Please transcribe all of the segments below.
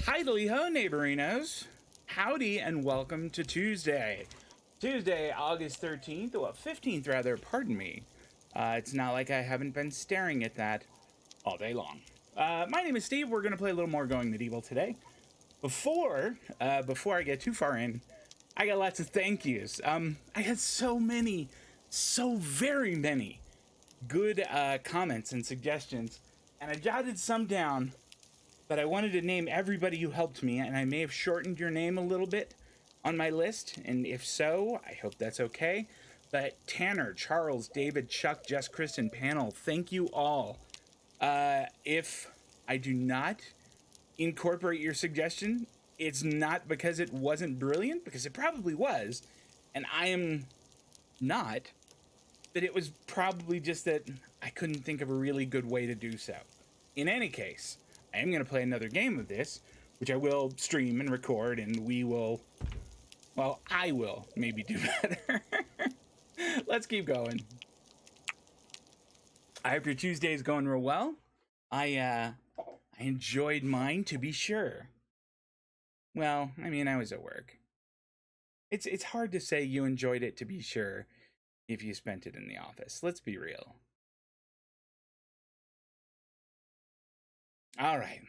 Hidely ho, neighborinos. Howdy and welcome to Tuesday. Tuesday, August 13th, well, 15th rather, pardon me. It's not like I haven't been staring at that all day long. My name is Steve. We're going to play a little more Going Medieval today. Before I get too far in, I got lots of thank yous. I had so very many good comments and suggestions, and I jotted some down, but I wanted to name everybody who helped me, and I may have shortened your name a little bit on my list, and if so, I hope that's okay. But Tanner, Charles, David, Chuck, Jess, Kristen, Panel, thank you all. If I do not incorporate your suggestion, it's not because it wasn't brilliant, because it probably was, and I am not, but it was probably just that I couldn't think of a really good way to do so. In any case, I am going to play another game of this, which I will stream and record, and I will maybe do better. Let's keep going. I hope your Tuesday's going real well. I enjoyed mine, to be sure. Well, I mean, I was at work. It's hard to say you enjoyed it, to be sure, if you spent it in the office. Let's be real. All right.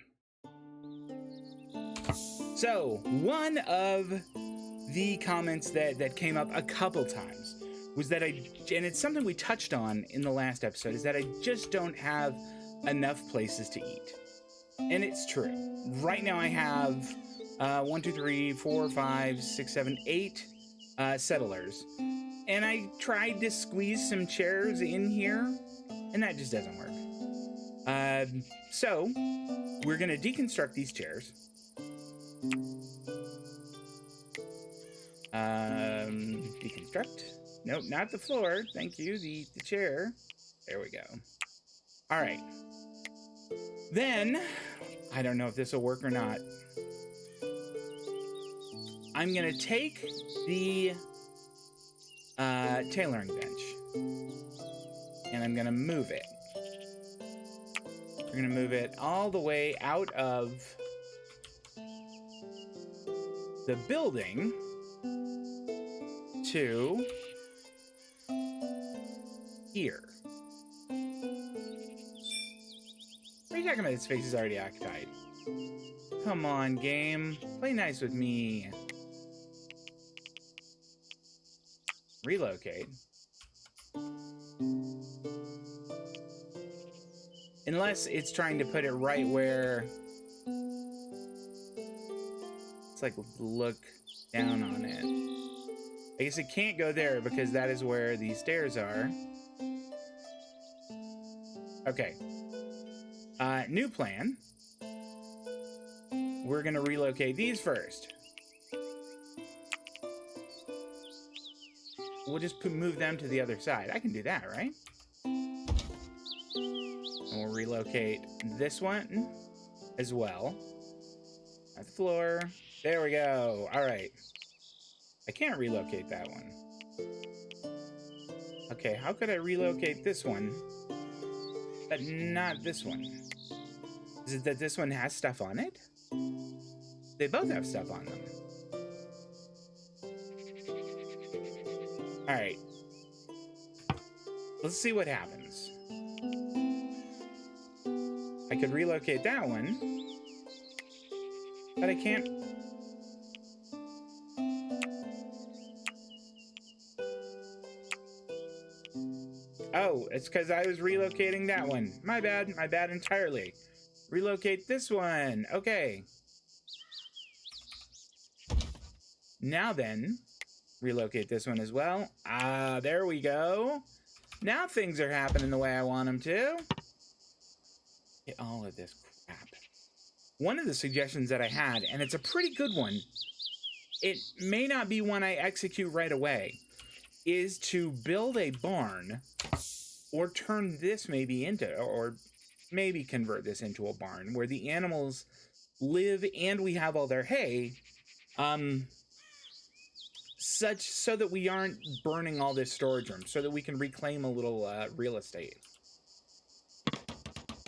So, one of the comments that came up a couple times was that and it's something we touched on in the last episode, is that I just don't have enough places to eat. And it's true. Right now I have 1, 2, 3, 4, 5, 6, 7, 8 settlers. And I tried to squeeze some chairs in here, and that just doesn't work. So we're going to deconstruct these chairs. Deconstruct. Nope, not the floor. Thank you. The chair. There we go. All right. Then, I don't know if this will work or not. I'm going to take the tailoring bench, and I'm going to move it. We're going to move it all the way out of the building to here. What are you talking about? This space is already occupied. Come on, game. Play nice with me. Relocate. Unless it's trying to put it right where it's like, look down on it. I guess it can't go there because that is where the stairs are. Okay. New plan. We're gonna relocate these first. We'll just move them to the other side. I can do that, right? And we'll relocate this one as well. At the floor. There we go. All right. I can't relocate that one. Okay, how could I relocate this one, but not this one? Is it that this one has stuff on it? They both have stuff on them. All right. Let's see what happens. I could relocate that one, but I can't. Oh, it's because I was relocating that one. My bad entirely. Relocate this one. Okay. Now then, relocate this one as well. There we go. Now things are happening the way I want them to. Get all of this crap. One of the suggestions that I had, and it's a pretty good one, it may not be one I execute right away, is to build a barn, or turn this maybe into, or maybe convert this into a barn where the animals live and we have all their hay, so that we aren't burning all this storage room, so that we can reclaim a little real estate.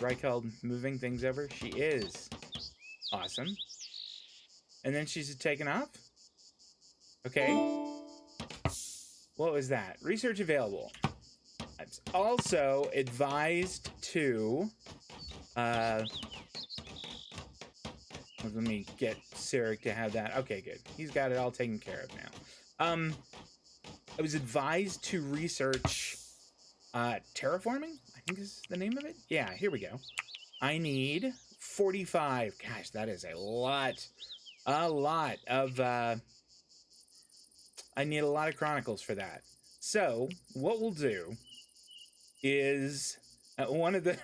Right, called moving things over? She is. Awesome. And then she's taken off? Okay. What was that? Research available. I'm also advised to... let me get Sarek to have that. Okay, good. He's got it all taken care of now. I was advised to research terraforming, I think is the name of it. Yeah, here we go. I need 45. Gosh, that is a lot of I need a lot of chronicles for that. So what we'll do is one of the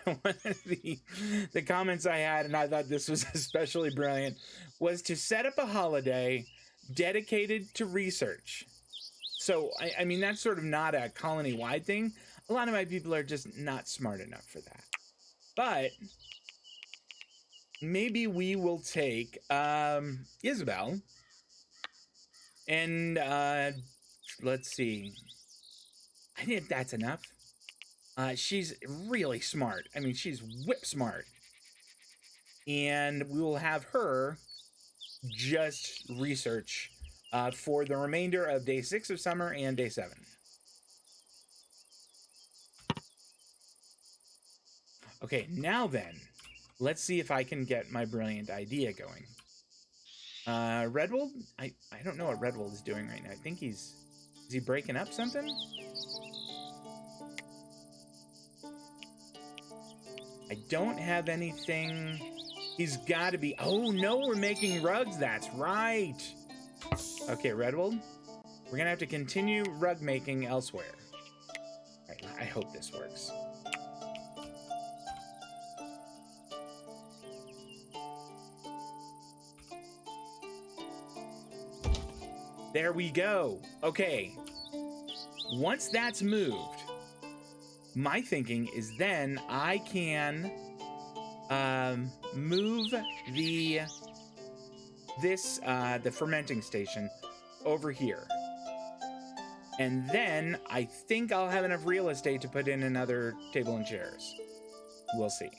the comments I had, and I thought this was especially brilliant, was to set up a holiday dedicated to research. So I mean, that's sort of not a colony-wide thing. A lot of my people are just not smart enough for that. But maybe we will take Isabel and let's see. I think that's enough. She's really smart. I mean, she's whip smart. And we will have her just research for the remainder of day 6 of summer and day 7. Okay, now then, let's see if I can get my brilliant idea going. Redwold? I don't know what Redwold is doing right now. I think is he breaking up something? I don't have anything. He's got to be. Oh, no, we're making rugs. That's right. Okay, Redwold. We're going to have to continue rug making elsewhere. All right, I hope this works. There we go. Okay. Once that's moved, my thinking is then I can move the fermenting station over here. And then I think I'll have enough real estate to put in another table and chairs. We'll see.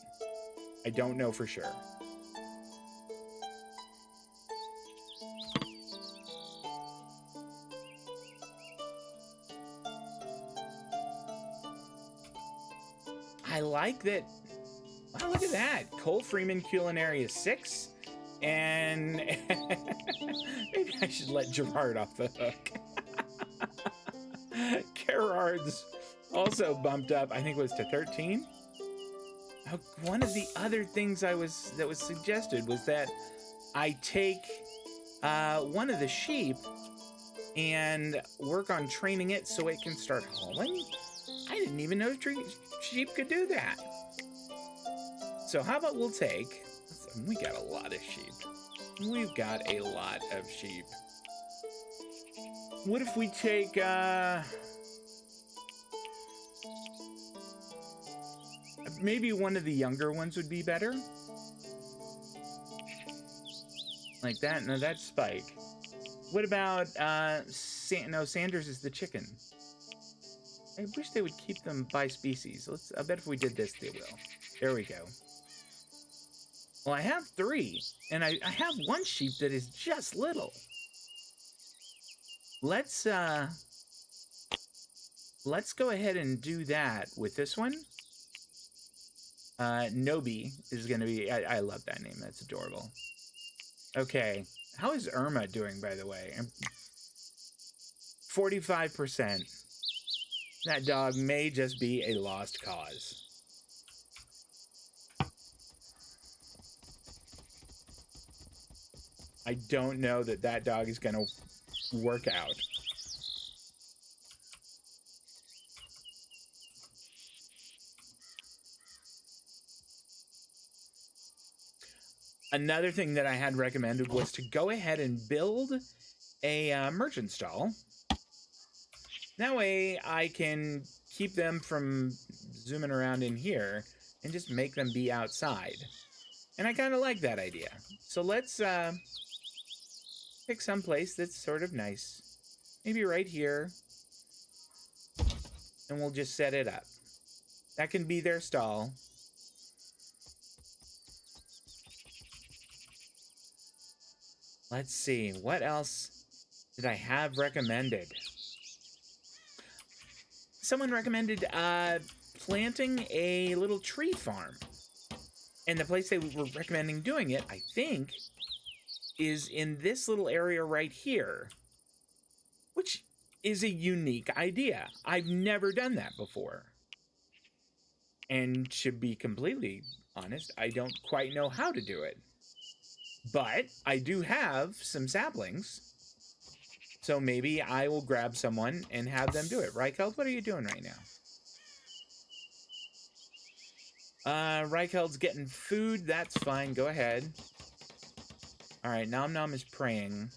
I don't know for sure. I like that. Wow, look at that. Cole Freeman Culinary is 6. And maybe I should let Gerard off the hook. Gerard's also bumped up, I think it was to 13. One of the other things that was suggested was that I take one of the sheep and work on training it so it can start hauling. I didn't even know sheep could do that. So how about we'll take... We got a lot of sheep. We've got a lot of sheep. What if we take... maybe one of the younger ones would be better? Like that? No, that's Spike. What about... no, Sanders is the chicken. I wish they would keep them by species. I bet if we did this, they will. There we go. Well, I have 3, and I have one sheep that is just little. Let's go ahead and do that with this one. Nobi is going to be... I love that name. That's adorable. Okay. How is Irma doing, by the way? 45%. That dog may just be a lost cause. I don't know that dog is going to work out. Another thing that I had recommended was to go ahead and build a merchant stall. That way I can keep them from zooming around in here and just make them be outside. And I kind of like that idea. So let's pick some place that's sort of nice. Maybe right here. And we'll just set it up. That can be their stall. Let's see, what else did I have recommended? Someone recommended planting a little tree farm. And the place they were recommending doing it, I think, is in this little area right here, which is a unique idea. I've never done that before. And to be completely honest, I don't quite know how to do it. But I do have some saplings. So maybe I will grab someone and have them do it. Reicheld, what are you doing right now? Reicheld's getting food. That's fine. Go ahead. All right, Nom Nom is praying.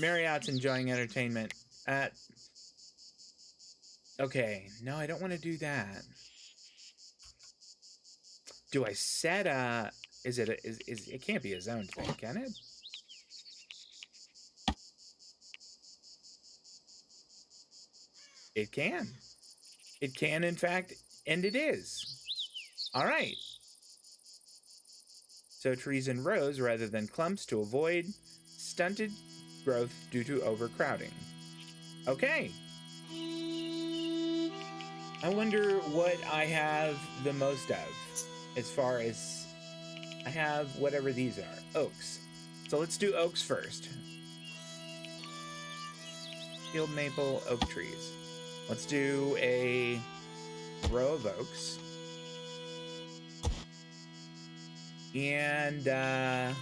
Marriott's enjoying entertainment. Okay, no, I don't want to do that. Do I set a... Is it it can't be a zoned thing, can it? It can. It can, in fact, and it is. All right. So trees in rows rather than clumps to avoid stunted growth due to overcrowding. Okay. I wonder what I have the most of as far as I have whatever these are. Oaks. So let's do oaks first. Field maple, oak trees. Let's do a row of oaks. And then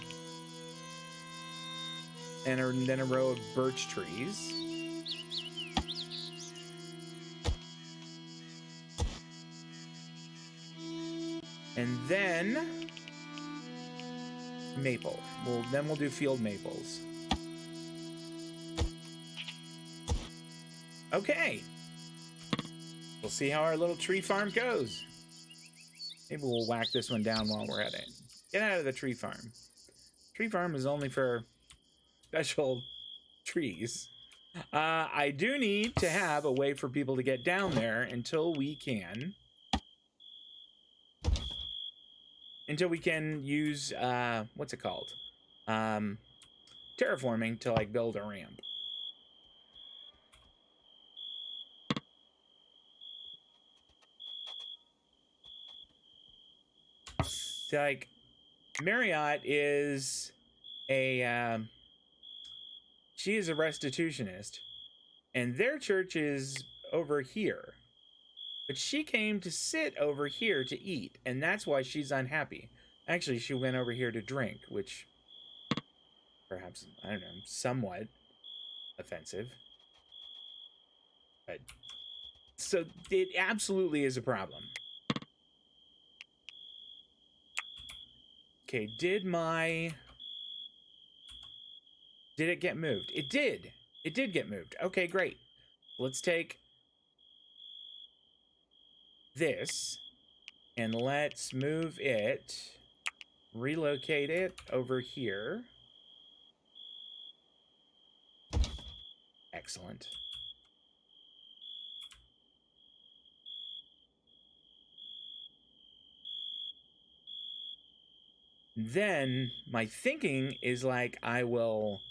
a row of birch trees. And then maple. Then we'll do field maples. Okay. We'll see how our little tree farm goes. Maybe we'll whack this one down while we're at it. Get out of the tree farm. Tree farm is only for special trees. I do need to have a way for people to get down there until we can use what's it called? Terraforming to like build a ramp. So like Marriott is a she is a restitutionist, and their church is over here. But she came to sit over here to eat, and that's why she's unhappy. Actually, she went over here to drink, which perhaps, I don't know, somewhat offensive. But so it absolutely is a problem. Okay, did it get moved? It did. It did get moved. Okay, great. Let's take this and let's move it, relocate it over here. Excellent. Then my thinking is like I will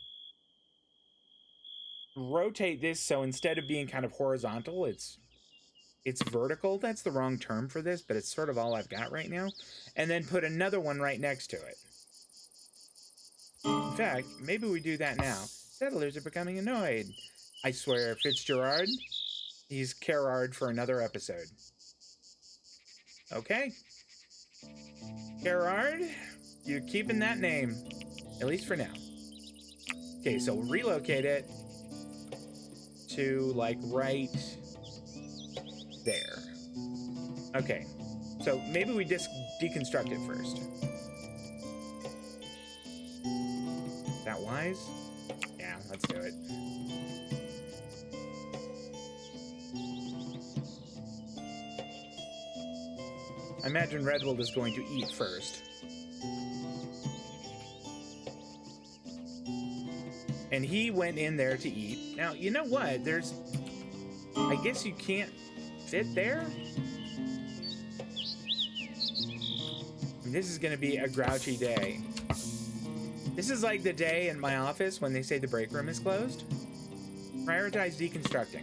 rotate this so instead of being kind of horizontal, it's vertical. That's the wrong term for this, but it's sort of all I've got right now. And then put another one right next to it. In fact, maybe we do that now. Settlers are becoming annoyed. I swear, Fitzgerald, he's Gerard for another episode. Okay. Gerard, you're keeping that name, at least for now. Okay, so we'll relocate it to like right there. Okay, so maybe we just deconstruct it first. Is that wise? Yeah, let's do it. I imagine Redwood is going to eat first. And he went in there to eat. Now, you know what? I guess you can't fit there? This is going to be a grouchy day. This is like the day in my office when they say the break room is closed. Prioritize deconstructing.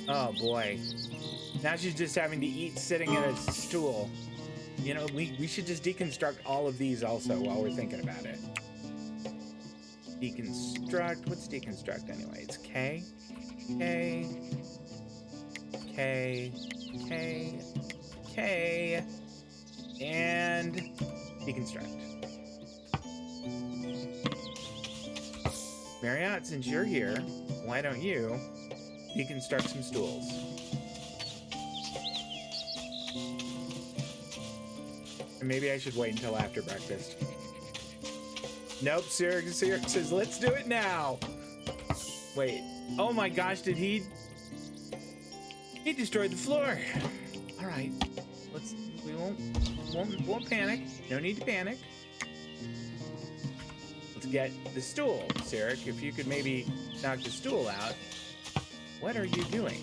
Oh boy. Now she's just having to eat sitting in a stool. You know, we should just deconstruct all of these also while we're thinking about it. Deconstruct. What's deconstruct anyway? It's K. K. K. K. K. And deconstruct. Marriott, since you're here, why don't you deconstruct some stools? And maybe I should wait until after breakfast. Nope, Sir says, let's do it now. Wait, oh my gosh, did he destroyed the floor. All right, we won't panic. No need to panic. Let's get the stool, Sarek. If you could maybe knock the stool out. What are you doing?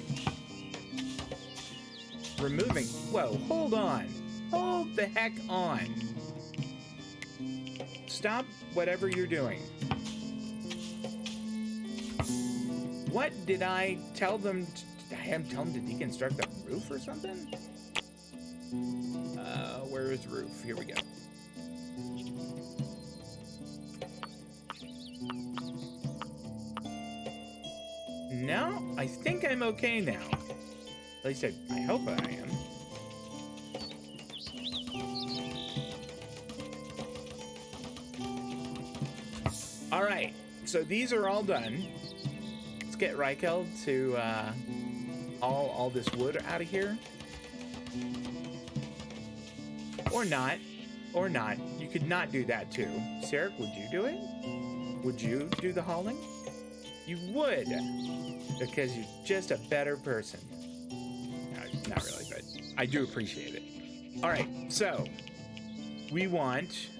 Removing. Whoa, hold on. Hold the heck on. Stop whatever you're doing. What did I tell them? Did I tell them to deconstruct the roof or something? Where is roof? Here we go. No, I think I'm okay now. At least I hope I am. All right, so these are all done. Let's get Reichel to all this wood out of here. Or not. Or not. You could not do that too. Sarek, would you do it? Would you do the hauling? You would. Because you're just a better person. No, not really, but I do appreciate it. All right, so we want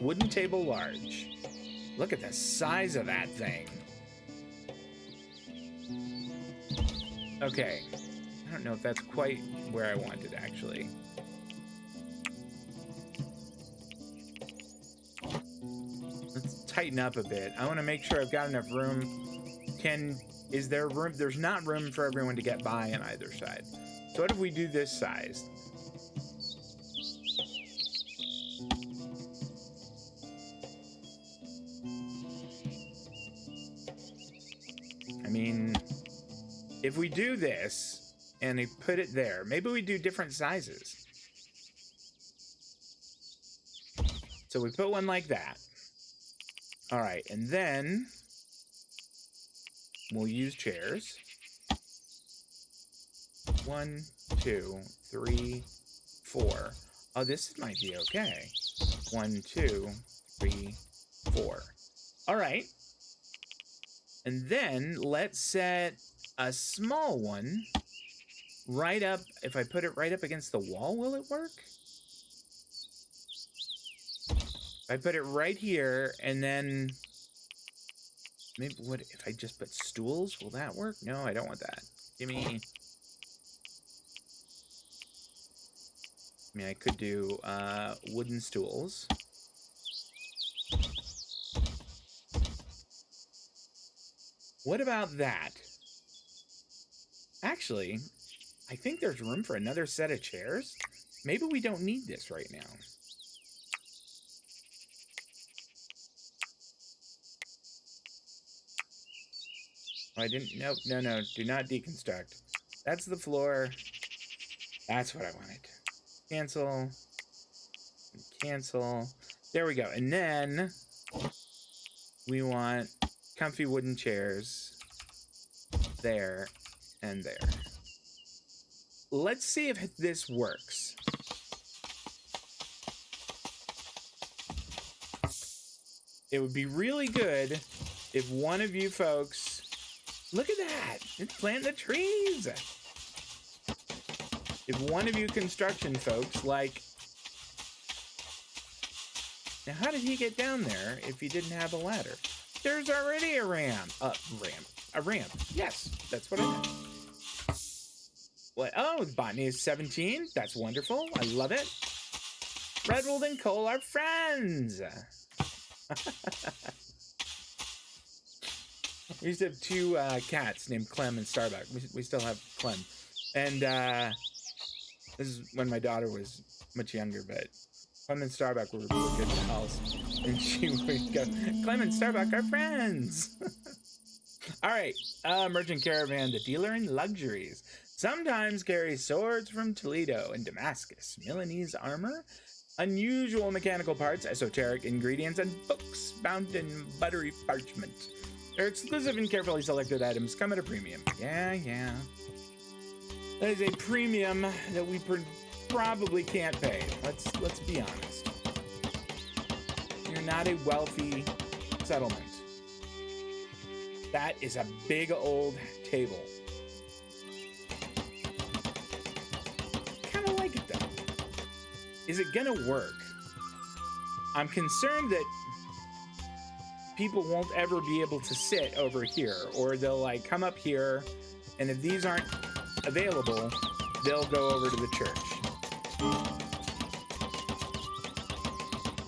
wooden table large. Look at the size of that thing. Okay, I don't know if that's quite where I wanted actually. Let's tighten up a bit. I want to make sure I've got enough room. Is there room? There's not room for everyone to get by on either side. So what if we do this size? I mean, if we do this and we put it there, maybe we do different sizes. So we put one like that. All right, and then we'll use chairs. 1, 2, 3, 4. Oh, this might be okay. 1, 2, 3, 4. All right. And then let's set a small one right up. If I put it right up against the wall, will it work? If I put it right here and then maybe what if I just put stools? Will that work? No, I don't want that. Give me. I mean, I could do wooden stools. What about that? Actually, I think there's room for another set of chairs. Maybe we don't need this right now. Oh, I didn't. Nope. No. Do not deconstruct. That's the floor. That's what I wanted. Cancel. Cancel. There we go. And then we want comfy wooden chairs there and there. Let's see if this works. It would be really good if one of you folks, look at that, it's planting the trees. If one of you construction folks, like, now how did he get down there if he didn't have a ladder? There's already a ramp. A ramp. Yes, that's what I meant. What? Oh, botany is 17. That's wonderful. I love it. Redwood and Cole are friends. We used to have two cats named Clem and Starbuck. We still have Clem. And this is when my daughter was much younger, but Clem and Starbuck were good pals. And she would go, Clem and Starbuck are friends. All right, merchant caravan, the dealer in luxuries. Sometimes carries swords from Toledo and Damascus, Milanese armor, unusual mechanical parts, esoteric ingredients, and books bound in buttery parchment. Their exclusive and carefully selected items come at a premium. Yeah. That is a premium that we probably can't pay. Let's be honest. You're not a wealthy settlement. That is a big old table. Kind of like it though. Is it gonna work? I'm concerned that people won't ever be able to sit over here, or they'll like come up here, and if these aren't available, they'll go over to the church.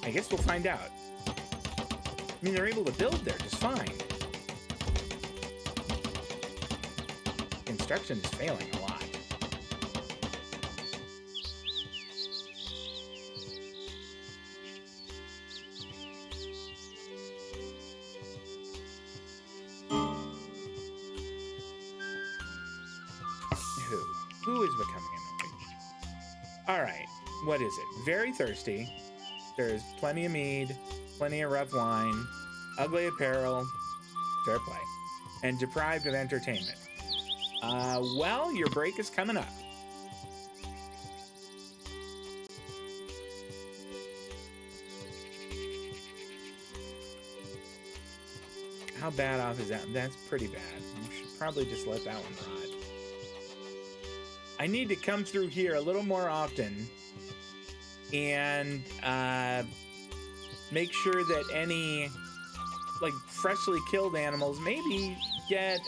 I guess we'll find out. I mean, they're able to build there just fine. Construction is failing a lot. Who is becoming annoying? All right, what is it? Very thirsty. There's plenty of mead, plenty of rough wine, ugly apparel, fair play, and deprived of entertainment. Well, your break is coming up. How bad off is that? That's pretty bad. You should probably just let that one ride. I need to come through here a little more often and make sure that any like freshly killed animals maybe get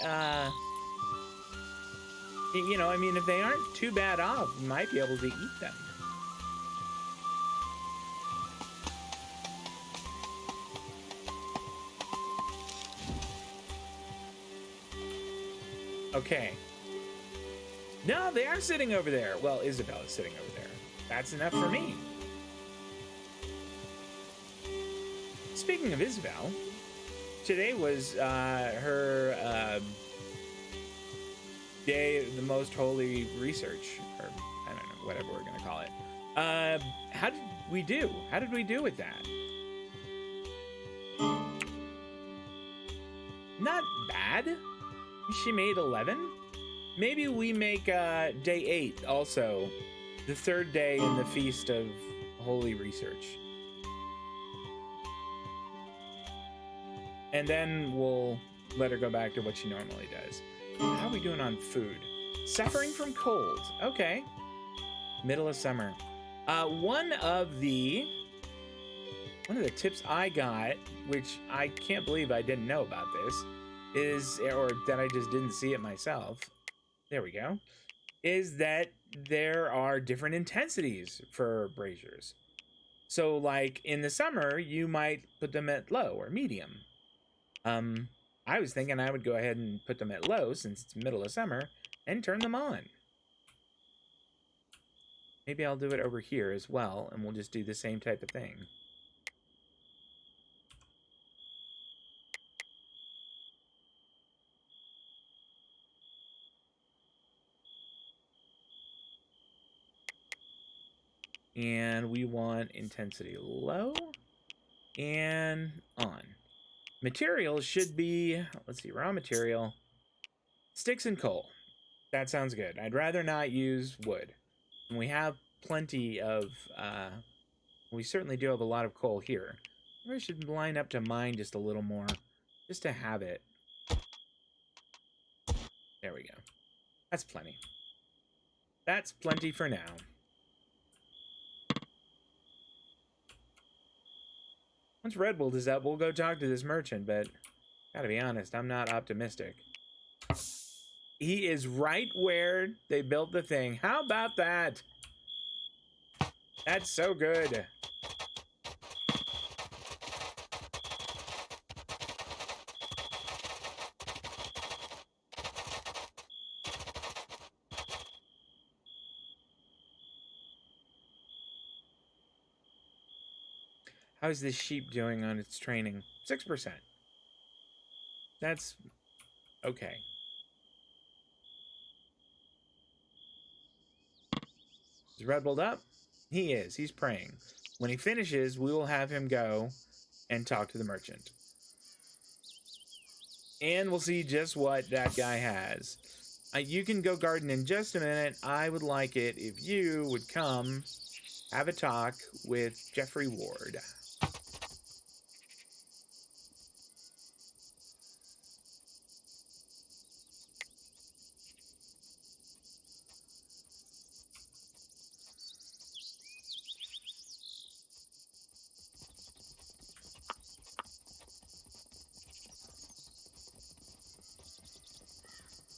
you know, I mean, if they aren't too bad off, you might be able to eat them. Okay. No, they are sitting over there. Well, Isabel is sitting over there. That's enough for me. Speaking of Isabel, today was her day of the most holy research, or I don't know, whatever we're gonna call it. How did we do? How did we do with that? Not bad. She made 11. Maybe we make day 8 also the third day in the feast of holy research. And then we'll let her go back to what she normally does. How are we doing on food? Suffering from cold. Okay. Middle of summer. One of the tips I got, which I can't believe I didn't know about this, is, or that I just didn't see it myself. There we go. Is that there are different intensities for braziers. So like in the summer, you might put them at low or medium. I was thinking I would go ahead and put them at low since it's middle of summer and turn them on. Maybe I'll do it over here as well, and we'll just do the same type of thing. And we want intensity low and on. Materials should be, let's see, raw material, sticks and coal. That sounds good. I'd rather not use wood. And we have plenty of, we certainly do have a lot of coal here. We should line up to mine just a little more, just to have it. There we go. That's plenty. That's plenty for now. Once Red Bull is up, we'll go talk to this merchant, but gotta be honest, I'm not optimistic. He is right where they built the thing. How about that? That's so good. How's this sheep doing on its training? 6%. That's okay. Is Redbold up? He is. He's praying. When he finishes, we will have him go and talk to the merchant. And we'll see just what that guy has. You can go garden in just a minute. I would like it if you would come have a talk with Jeffrey Ward.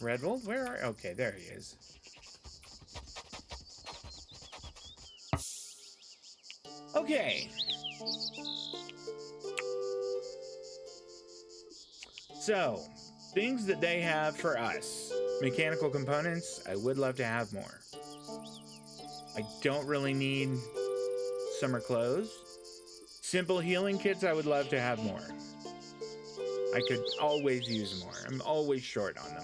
Redwold, where are... Okay, there he is. Okay. So, things that they have for us. Mechanical components, I would love to have more. I don't really need summer clothes. Simple healing kits, I would love to have more. I could always use more. I'm always short on them.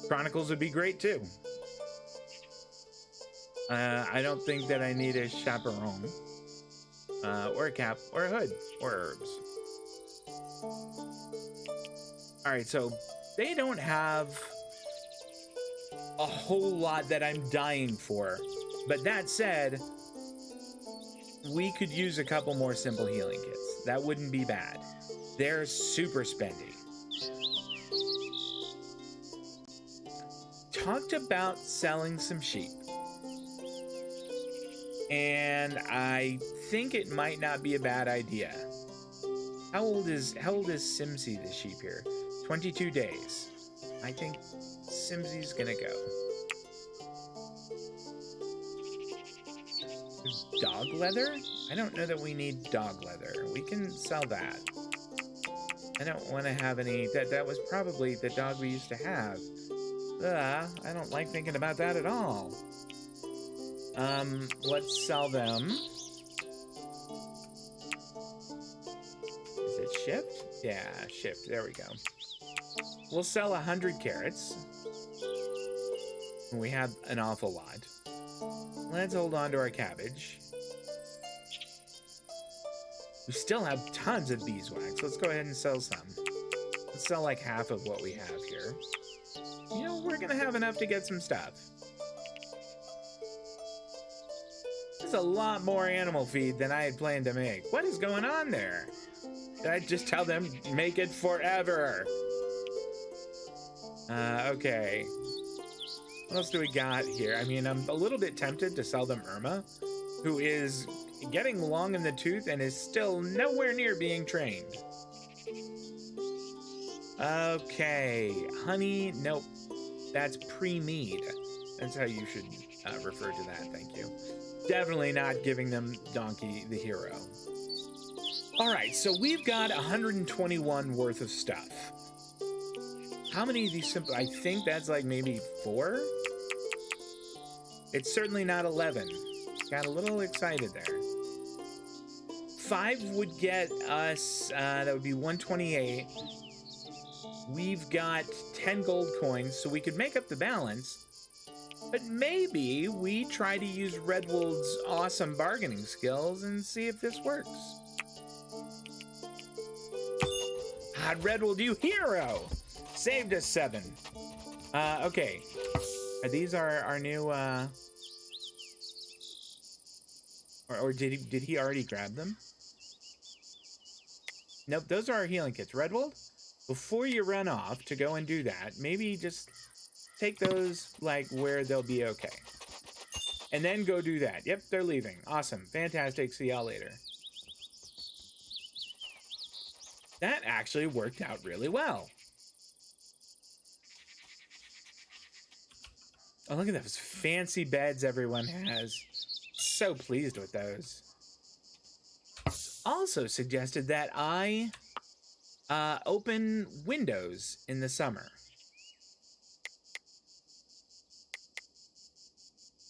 Chronicles would be great too. I don't think that I need a chaperone. Or a cap, or a hood, or herbs. Alright, so they don't have a whole lot that I'm dying for. But that said, we could use a couple more simple healing kits. That wouldn't be bad. They're super spendy. Talked about selling some sheep. And I think it might not be a bad idea. How old is Simsy, the sheep here? 22 days. I think Simsy's gonna go. Dog leather? I don't know that we need dog leather. We can sell that. I don't want to have any... That was probably the dog we used to have. I don't like thinking about that at all. Let's sell them. Is it shift? Yeah, shift. There we go. We'll sell 100 carrots. We have an awful lot. Let's hold on to our cabbage. We still have tons of beeswax. Let's go ahead and sell some. Let's sell like half of what we have here. You know, we're gonna have enough to get some stuff. There's a lot more animal feed than I had planned to make. What is going on there? Did I just tell them, make it forever? Okay. What else do we got here? I mean, I'm a little bit tempted to sell them Irma, who is getting long in the tooth and is still nowhere near being trained. Okay, honey, nope. That's pre-mead. That's how you should refer to that, thank you. Definitely not giving them Donkey the hero. All right, so we've got 121 worth of stuff. How many of these simple? I think that's like maybe 4. It's certainly not 11. Got a little excited there. 5 would get us, that would be 128. We've got 10 gold coins, so we could make up the balance. But maybe we try to use Redwold's awesome bargaining skills and see if this works. Ah, Redwold, you hero! Saved us 7. Okay. These are our new, or did he already grab them? Nope, those are our healing kits. Redwold, before you run off to go and do that, maybe just take those, like, where they'll be okay. And then go do that. Yep, they're leaving. Awesome. Fantastic. See y'all later. That actually worked out really well. Oh, look at those fancy beds everyone has. So pleased with those. Also suggested that I open windows in the summer.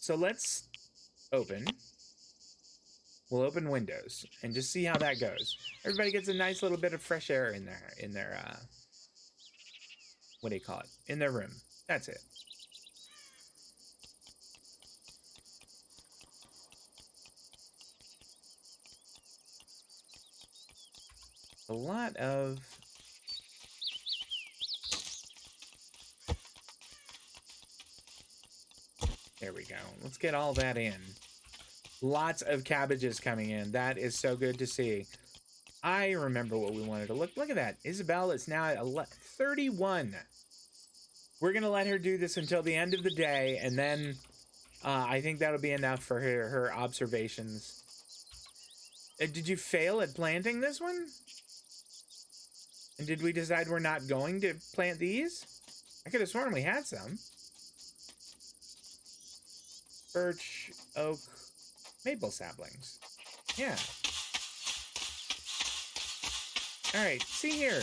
So let's open. We'll open windows and just see how that goes. Everybody gets a nice little bit of fresh air in their what do you call it? In their room. That's it. A lot of there we go. Let's get all that in. Lots of cabbages coming in. That is so good to see. I remember what we wanted to look. Look at that. Isabel is now at 31. We're going to let her do this until the end of the day, and then I think that'll be enough for her observations. Did you fail at planting this one? And did we decide we're not going to plant these? I could have sworn we had some. Birch, oak, maple saplings. Yeah. All right, see here.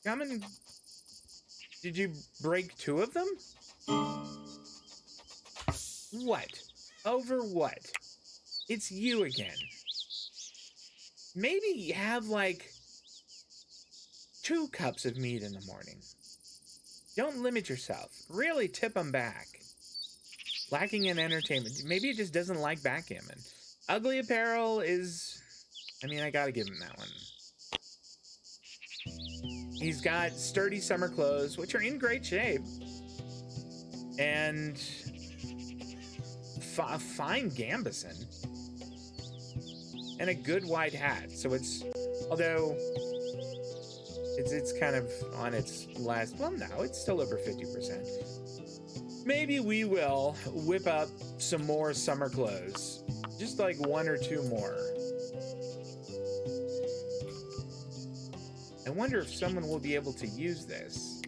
Come and... Did you break 2 of them? What? Over what? It's you again. Maybe have, like, 2 cups of meat in the morning. Don't limit yourself. Really tip them back. Lacking in entertainment. Maybe it just doesn't like backgammon. Ugly apparel is... I mean, I gotta give him that one. He's got sturdy summer clothes, which are in great shape. And... fine gambeson. And a good white hat. So it's... Although... It's kind of on its last... Well, no, it's still over 50%. Maybe we will whip up some more summer clothes. Just like 1 or 2 more. I wonder if someone will be able to use this.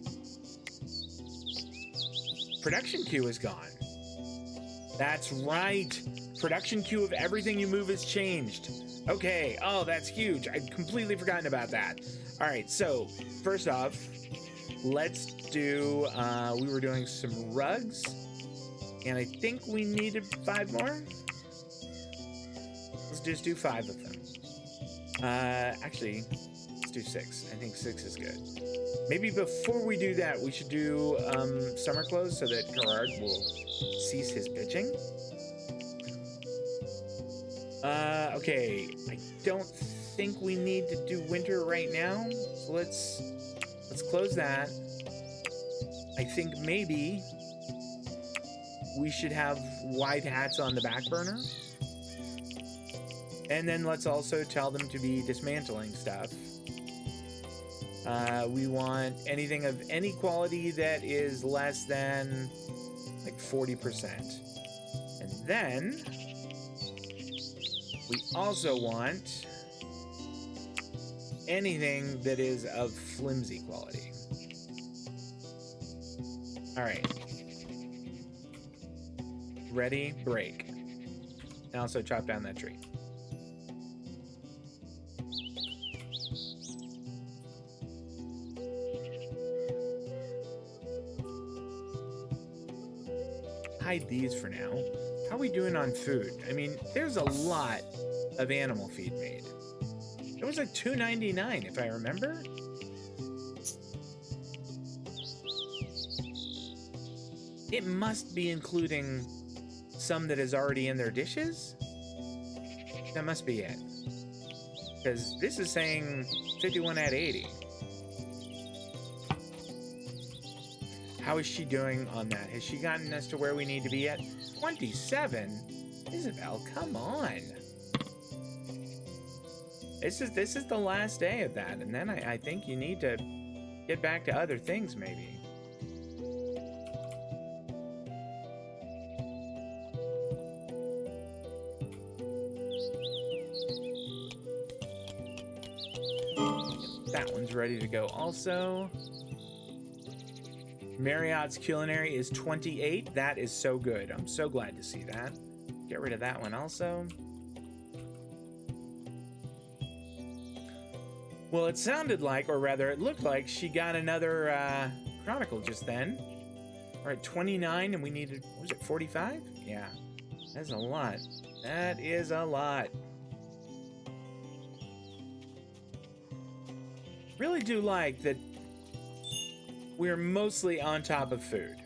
Production queue is gone. That's right. Production queue of everything you move has changed. Okay. Oh, that's huge. I'd completely forgotten about that. All right. So first off, let's do, we were doing some rugs, and I think we needed 5 more. Let's just do 5 of them. Actually, let's do 6. I think 6 is good. Maybe before we do that, we should do summer clothes so that Gerard will cease his bitching. Okay, I don't think we need to do winter right now, so let's close that. I think maybe we should have white hats on the back burner. And then let's also tell them to be dismantling stuff. We want anything of any quality that is less than like 40%. And then we also want anything that is of flimsy quality. All right. Ready, break. And also chop down that tree. Hide these for now. How are we doing on food? I mean, there's a lot of animal feed made. It was like $2.99 if I remember. It must be including some that is already in their dishes. That must be it. Because this is saying 51 at 80. How is she doing on that? Has she gotten us to where we need to be at? 27? Isabel, come on. This is the last day of that, and then I think you need to get back to other things, maybe. That one's ready to go also. Marriott's culinary is 28. That is so good. I'm so glad to see that. Get rid of that one also. Well, it sounded like, or rather it looked like, she got another chronicle just then. We're at 29 and we needed, what was it, 45? Yeah, that's a lot. That is a lot. really do like that we're mostly on top of food.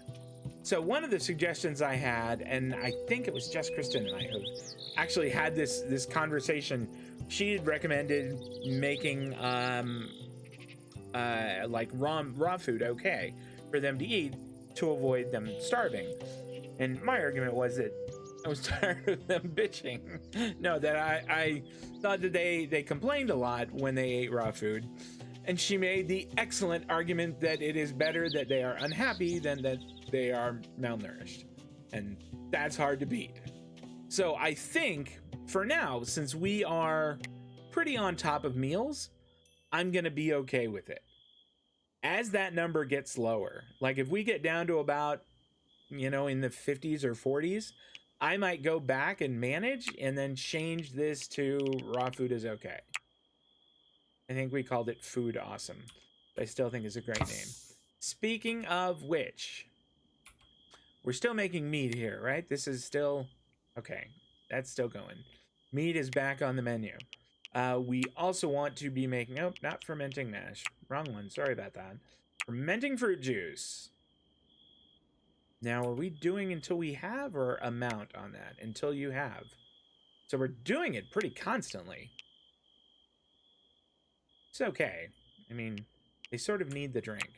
So one of the suggestions I had, and I think it was just Kristen and I who actually had this conversation, she had recommended making like raw food okay for them to eat to avoid them starving. And my argument was that I was tired of them bitching. No, that I thought that they complained a lot when they ate raw food. And she made the excellent argument that it is better that they are unhappy than that they are malnourished. And that's hard to beat. So I think for now, since we are pretty on top of meals, I'm going to be okay with it. As that number gets lower, like if we get down to about, you know, in the 50s or 40s, I might go back and manage and then change this to raw food is okay. I think we called it Food Awesome. But I still think it's a great name. Speaking of which, we're still making meat here, right? This is still... Okay, that's still going. Meat is back on the menu. We also want to be making... Oh, not fermenting mash. Wrong one. Sorry about that. Fermenting fruit juice. Now, are we doing until we have or amount on that? Until you have. So we're doing it pretty constantly. It's okay. I mean, they sort of need the drink.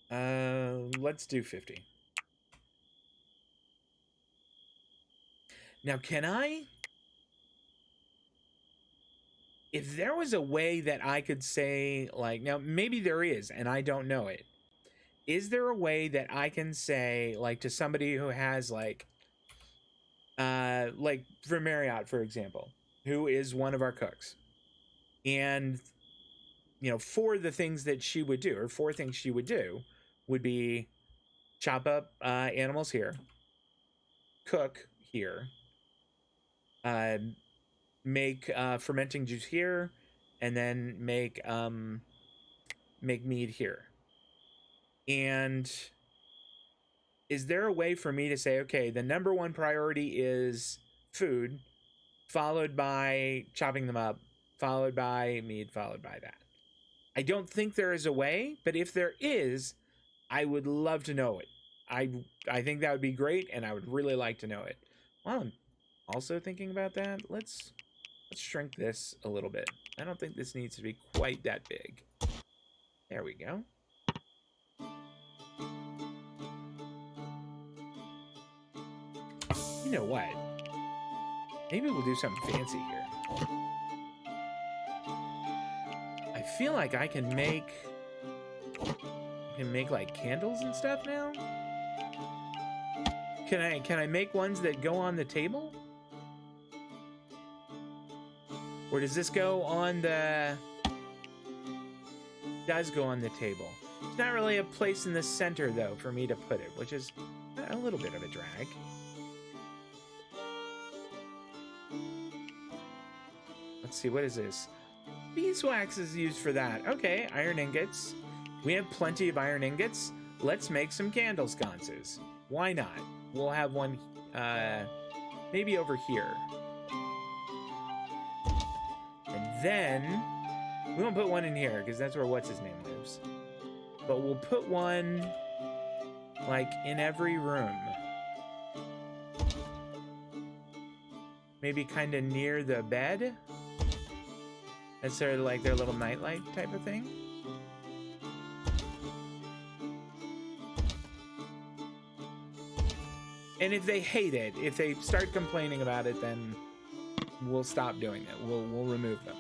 Let's do 50. Now, can I... If there was a way that I could say, like... Now, maybe there is, and I don't know it. Is there a way that I can say, like, to somebody who has, like for Marriott, for example, who is one of our cooks, and, you know, four things she would do would be chop up animals here, cook here, make fermenting juice here, and then make mead here. And is there a way for me to say, okay, the number one priority is food, followed by chopping them up, followed by mead, followed by that? I don't think there is a way, but if there is, I would love to know it. I think that would be great, and I would really like to know it. While I'm also thinking about that, let's shrink this a little bit. I don't think this needs to be quite that big. There we go. You know what? Maybe we'll do something fancy here. I feel like I can make like candles and stuff now. Can I make ones that go on the table? Or does this go on the... It does go on the table. It's not really a place in the center, though, for me to put it, which is a little bit of a drag. Let's see, what is this? Beeswax is used for that. Okay, iron ingots. We have plenty of iron ingots. Let's make some candle sconces. Why not? We'll have one, maybe over here. And then, we won't put one in here, because that's where what's-his-name lives. But we'll put one, like, in every room. Maybe kind of near the bed. That's sort of like their little nightlight type of thing. And if they hate it, if they start complaining about it, then we'll stop doing it. We'll remove them.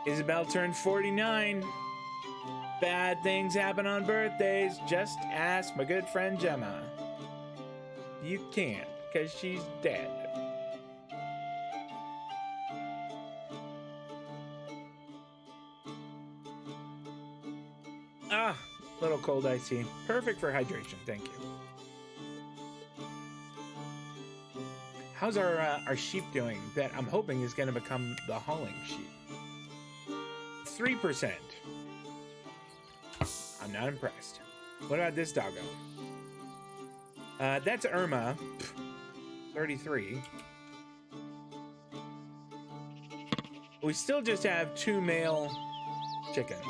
Isabel turned 49. Bad things happen on birthdays. Just ask my good friend Gemma. You can't, because she's dead. Ah, little cold iced tea. Perfect for hydration, thank you. How's our sheep doing that I'm hoping is going to become the hauling sheep? 3%. I'm not impressed. What about this doggo? That's Irma. 33. We still just have 2 male chickens.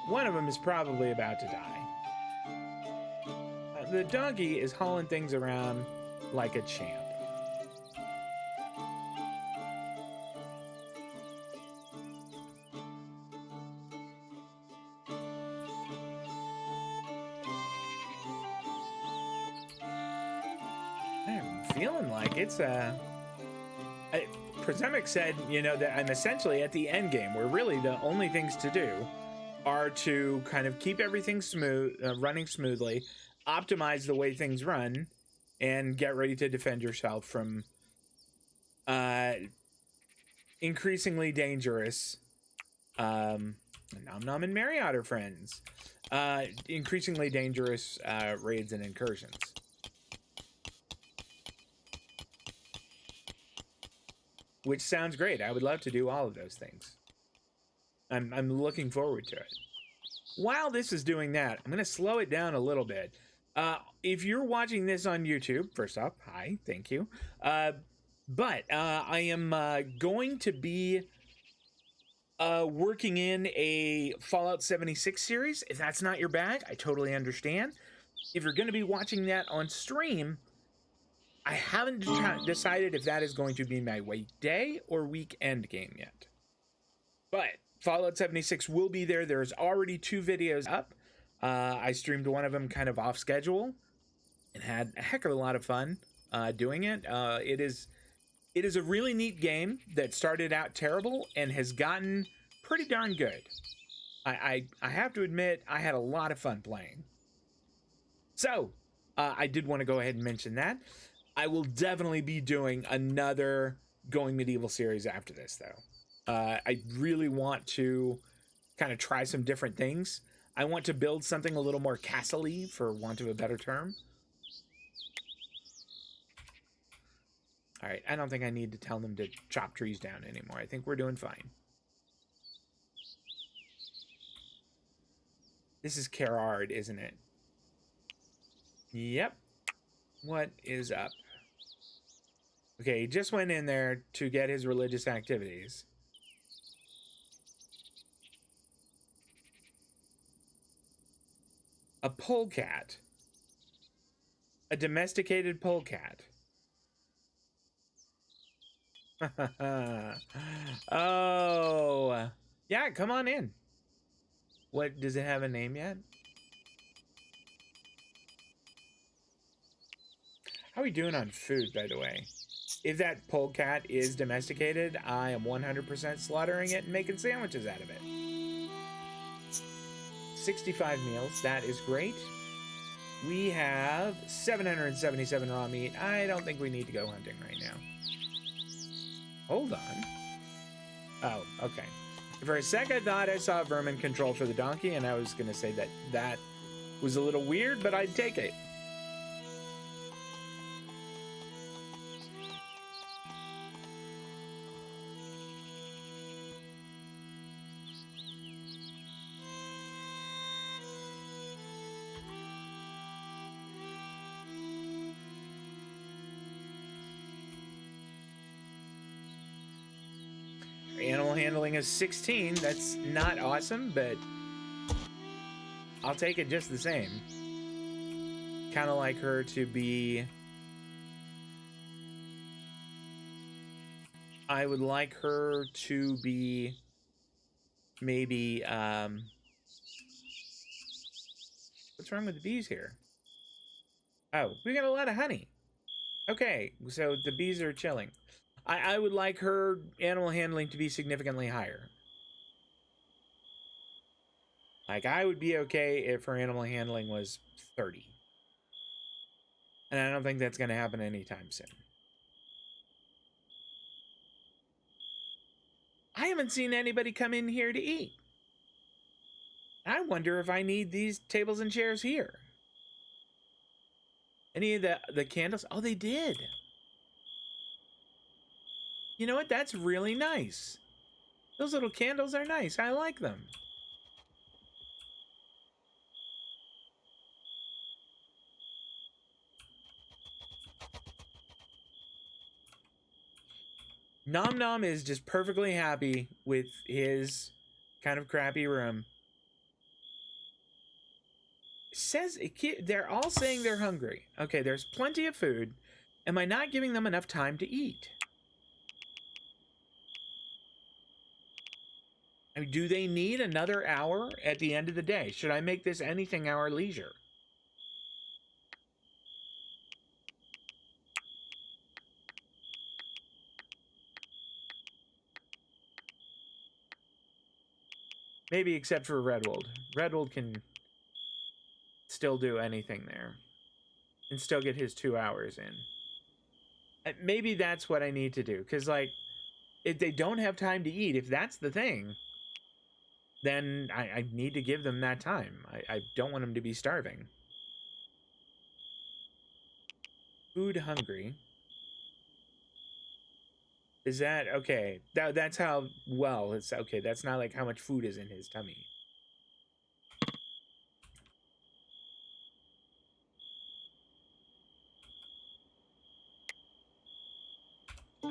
One of them is probably about to die. The donkey is hauling things around like a champ. I'm feeling like it's Prezemic said, you know, that I'm essentially at the end game, where really the only things to do are to kind of keep everything smooth, running smoothly, optimize the way things run, and get ready to defend yourself from increasingly dangerous Nom Nom and Marriott are friends. Increasingly dangerous raids and incursions. Which sounds great. I would love to do all of those things. I'm looking forward to it. While this is doing that, I'm going to slow it down a little bit. If you're watching this on YouTube, first off, hi, thank you. But I am going to be working in a Fallout 76 series. If that's not your bag, I totally understand. If you're going to be watching that on stream, I haven't decided if that is going to be my weekday or weekend game yet. But Fallout 76 will be there. There's already 2 videos up. I streamed one of them kind of off schedule and had a heck of a lot of fun doing it. It is a really neat game that started out terrible and has gotten pretty darn good. I have to admit, I had a lot of fun playing. So, I did want to go ahead and mention that. I will definitely be doing another Going Medieval series after this, though. I really want to kind of try some different things. I want to build something a little more castle-y, for want of a better term. All right, I don't think I need to tell them to chop trees down anymore. I think we're doing fine. This is Kerard, isn't it? Yep. What is up? Okay, he just went in there to get his religious activities. A polecat. A domesticated polecat. Oh. Yeah, come on in. What, does it have a name yet? How are we doing on food, by the way? If that polecat is domesticated, I am 100% slaughtering it and making sandwiches out of it. 65 meals, that is great. We have 777 raw meat. I don't think we need to go hunting right now. Hold on. Oh, okay. For a sec, I thought I saw vermin control for the donkey, and I was going to say that that was a little weird, but I'd take it. Animal handling is 16. That's not awesome, but I'll take it just the same. Kind of like her to be... I would like her to be maybe... What's wrong with the bees here? Oh, we got a lot of honey. Okay, so the bees are chilling. I would like her animal handling to be significantly higher. Like, I would be okay if her animal handling was 30. And I don't think that's going to happen anytime soon. I haven't seen anybody come in here to eat. I wonder if I need these tables and chairs here. Any of the candles? Oh, they did. You know what? That's really nice. Those little candles are nice. I like them. Nom Nom is just perfectly happy with his kind of crappy room. Says they're all saying they're hungry. Okay, there's plenty of food. Am I not giving them enough time to eat? I mean, do they need another hour at the end of the day? Should I make this anything our leisure? Maybe except for Redwold. Redwold can still do anything there and still get his 2 hours in. Maybe that's what I need to do, because like if they don't have time to eat, if that's the thing, then I need to give them that time. I don't want them to be starving. Food hungry. Is that okay? That's how well it's okay. That's not like how much food is in his tummy.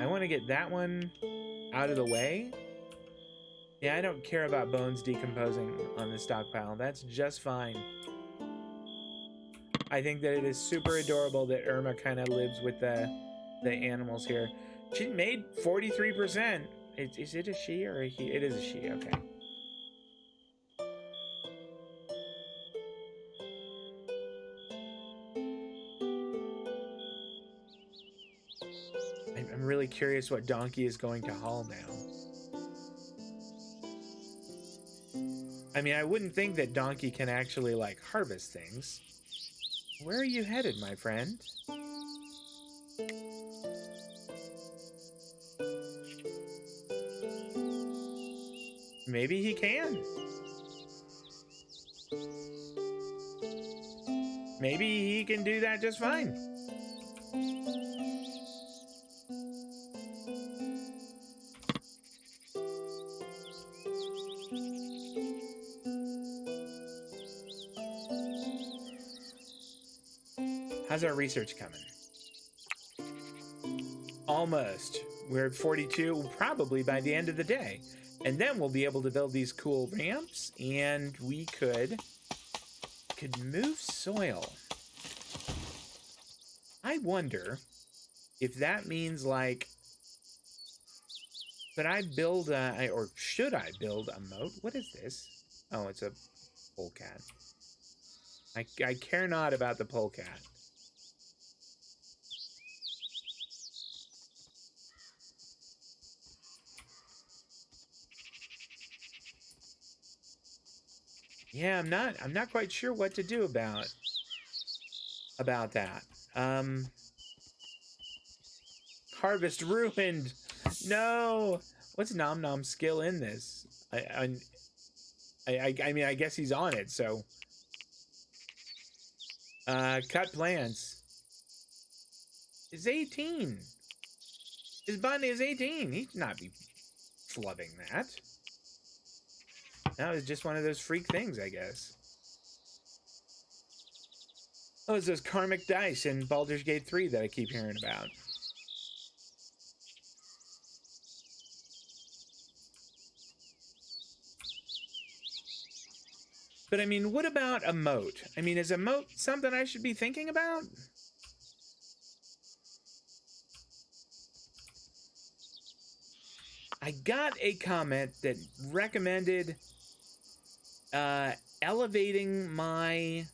I want to get that one out of the way. Yeah, I don't care about bones decomposing on the stockpile. That's just fine. I think that it is super adorable that Irma kind of lives with the animals here. She made 43%. Is it a she or a he? It is a she, okay. I'm really curious what Donkey is going to haul now. I mean, I wouldn't think that Donkey can actually, like, harvest things. Where are you headed, my friend? Maybe he can. Maybe he can do that just fine. How's our research coming? Almost. We're at 42, probably by the end of the day. And then we'll be able to build these cool ramps, and we could move soil. I wonder if that means, like, could I build or should I build a moat? What is this? Oh, it's a polecat. I care not about the polecat. Yeah, I'm not quite sure what to do about that. Harvest ruined. No. What's Nom Nom's skill in this? I mean, I guess he's on it. So, cut plants. Is 18. His button is 18. He should not be flubbing that. That was just one of those freak things, I guess. Oh, it's those karmic dice in Baldur's Gate 3 that I keep hearing about. But I mean, what about a moat? I mean, is a moat something I should be thinking about? I got a comment that recommended elevating my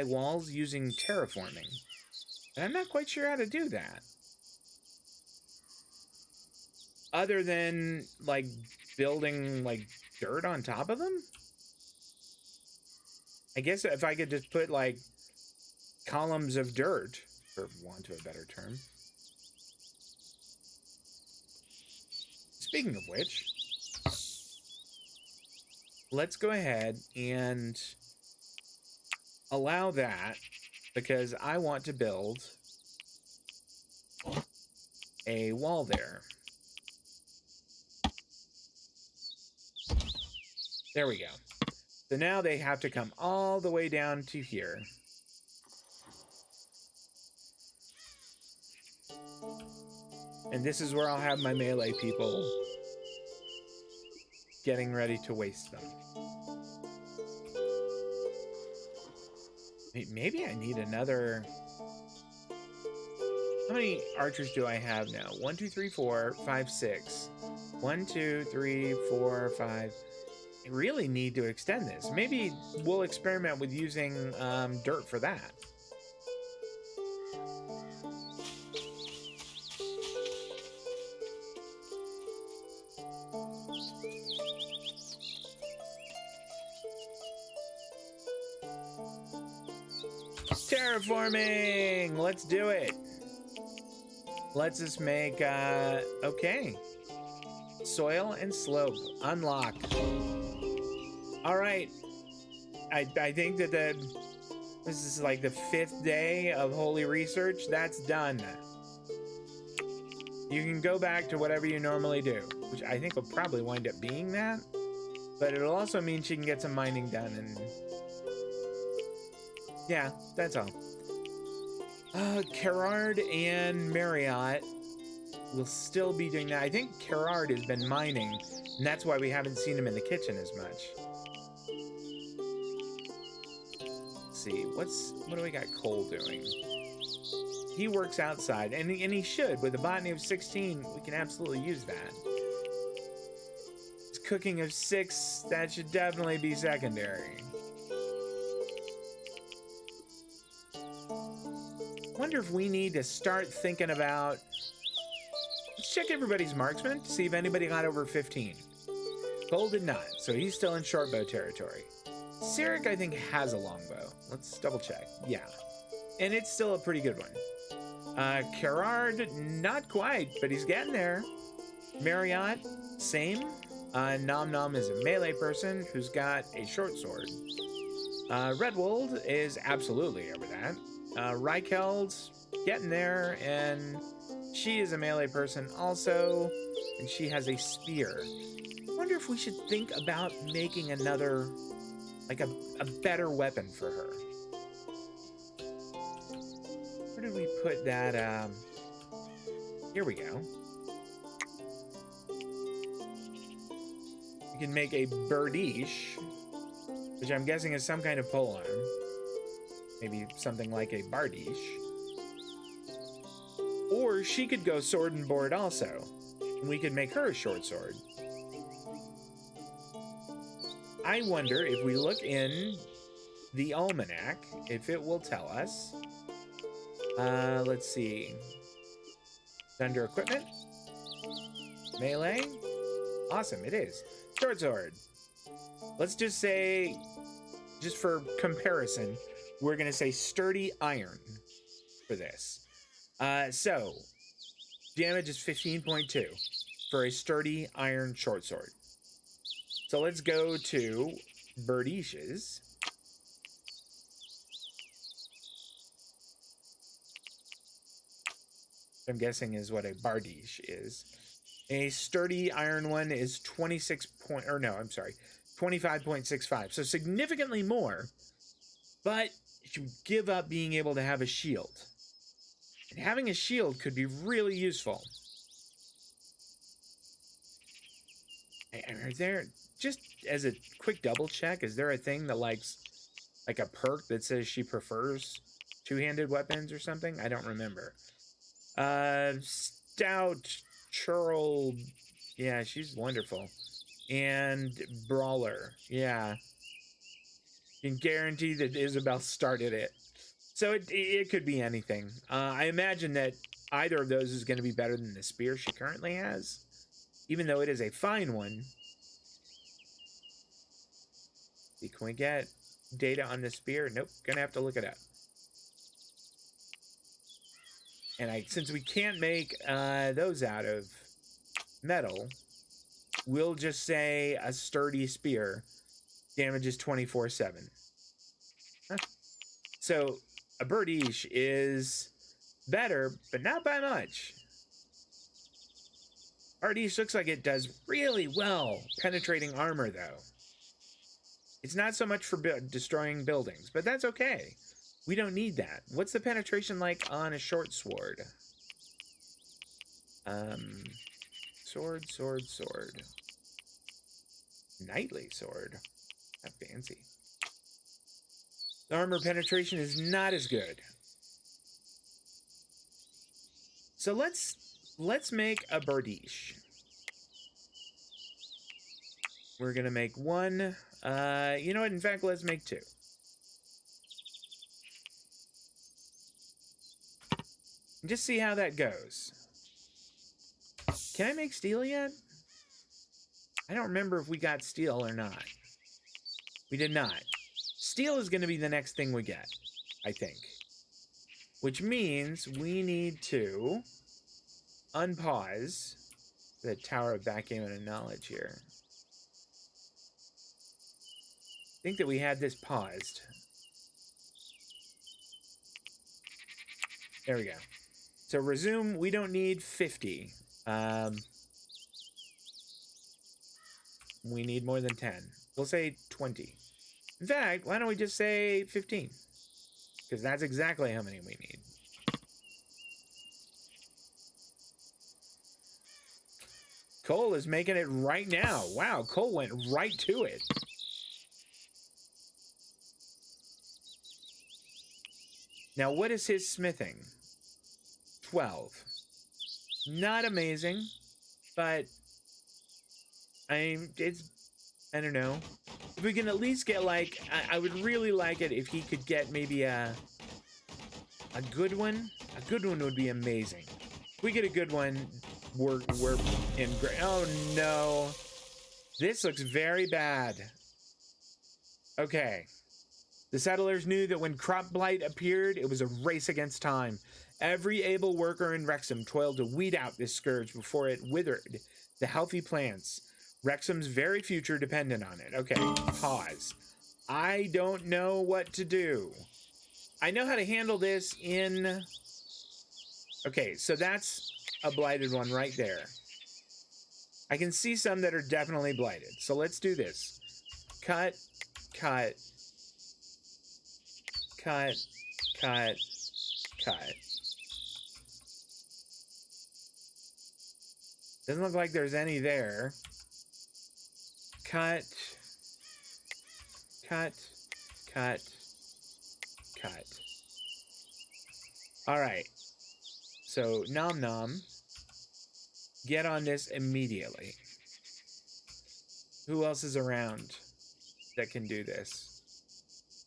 walls using terraforming. And I'm not quite sure how to do that. Other than, like, building, like, dirt on top of them? I guess if I could just put, like, columns of dirt, for want of a better term. Speaking of which, let's go ahead and allow that, because I want to build a wall there. There we go. So now they have to come all the way down to here. And this is where I'll have my melee people getting ready to waste them. Maybe I need another... How many archers do I have now? 1, 2, 3, 4, 5, 6. 1, 2, 3, 4, 5. I really need to extend this. Maybe we'll experiment with using dirt for that. Terraforming! Let's do it. Let's just make, okay. Soil and slope unlocked. All right. I think that this is like the 5th day of holy research. That's done. You can go back to whatever you normally do, which I think will probably wind up being that. But it'll also mean she can get some mining done, and yeah, that's all. Gerard and Marriott will still be doing that. I think Gerard has been mining, and that's why we haven't seen him in the kitchen as much. Let's see, what do we got Cole doing? He works outside, and he should. With a botany of 16, we can absolutely use that. His cooking of 6, that should definitely be secondary. Wonder if we need to start thinking about... Let's check everybody's marksman to see if anybody got over 15. Cole did not, so he's still in shortbow territory. Cyric, I think, has a longbow. Let's double check. Yeah. And it's still a pretty good one. Gerard, not quite, but he's getting there. Marriott, same. Nom Nom is a melee person who's got a short sword. Redwold is absolutely over that. Reicheld's getting there, and she is a melee person also, and she has a spear. I wonder if we should think about making another, like a better weapon for her. Where did we put that? Here we go. You can make a birdiche, which I'm guessing is some kind of polearm. Maybe something like a bardiche. Or she could go sword and board also, and we could make her a short sword. I wonder if we look in the almanac, if it will tell us. Let's see. Under equipment. Melee. Awesome, it is. Short sword. Let's just say, just for comparison, we're going to say sturdy iron for this. So, damage is 15.2 for a sturdy iron short sword. So let's go to birdiches. I'm guessing is what a bardiche is. A sturdy iron one is 25.65. So significantly more, but you give up being able to have a shield. And having a shield could be really useful. Are there, just as a quick double check, is there a thing that likes, like a perk that says she prefers two-handed weapons or something? I don't remember. Stout, Churl, yeah, she's wonderful. And Brawler, yeah. You can guarantee that Isabel started it. So it could be anything. I imagine that either of those is going to be better than the spear she currently has, even though it is a fine one. Can we get data on the spear? Nope, gonna have to look it up. And since we can't make those out of metal, we'll just say a sturdy spear damages 24/7. Huh. So a birdiche is better, but not by much. Birdiche looks like it does really well penetrating armor, though. It's not so much for destroying buildings, but that's okay. We don't need that. What's the penetration like on a short sword? Sword, sword, sword. Knightly sword. Not fancy. Armor penetration is not as good. So let's make a bardiche. We're gonna make one. You know what? In fact, let's make two. And just see how that goes. Can I make steel yet? I don't remember if we got steel or not. We did not. Steel is going to be the next thing we get, I think. Which means we need to unpause the Tower of Backgammon and Knowledge here. I think that we had this paused. There we go. So resume, we don't need 50. We need more than 10. We'll say 20. In fact, why don't we just say 15? Because that's exactly how many we need. Cole is making it right now. Wow, Cole went right to it. Now, what is his smithing? 12. Not amazing, but I don't know. If we can at least get, like, I would really like it if he could get maybe a good one. A good one would be amazing. If we get a good one, we're in great. Oh no, this looks very bad. Okay. The settlers knew that when crop blight appeared, it was a race against time. Every able worker in Wrexham toiled to weed out this scourge before it withered the healthy plants. Wrexham's very future depended on it. Okay, pause. I don't know what to do. I know how to handle this in... Okay, so that's a blighted one right there. I can see some that are definitely blighted. So let's do this. Cut, cut, cut, cut, cut. Doesn't look like there's any there. Cut, cut, cut, cut. All right. So, Nom Nom, get on this immediately. Who else is around that can do this?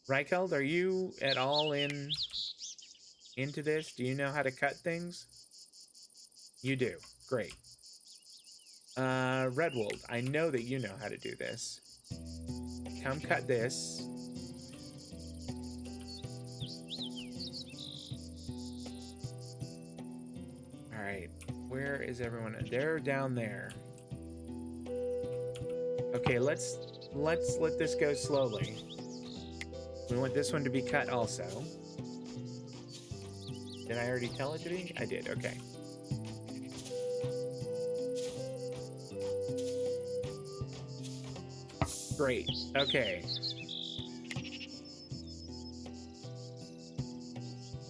Reicheld, are you at all into this? Do you know how to cut things? You do. Great. Redwold, I know that you know how to do this. Come cut this. Alright, where is everyone? They're down there. Okay, let's let this go slowly. We want this one to be cut also. Did I already tell it to be? I did, okay. Great. Okay.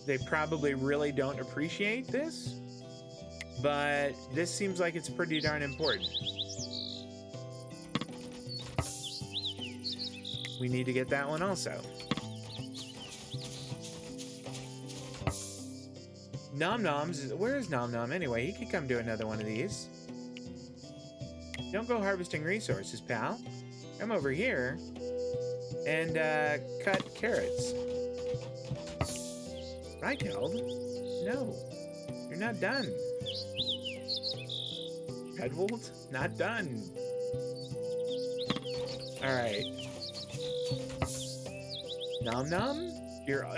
They probably really don't appreciate this, but this seems like it's pretty darn important. We need to get that one also. Nom Nom's, where is Nom Nom anyway? He could come do another one of these. Don't go harvesting resources, pal. Come over here and cut carrots. Reicheld? No, you're not done. Redwold? Not done. All right. Nom Nom?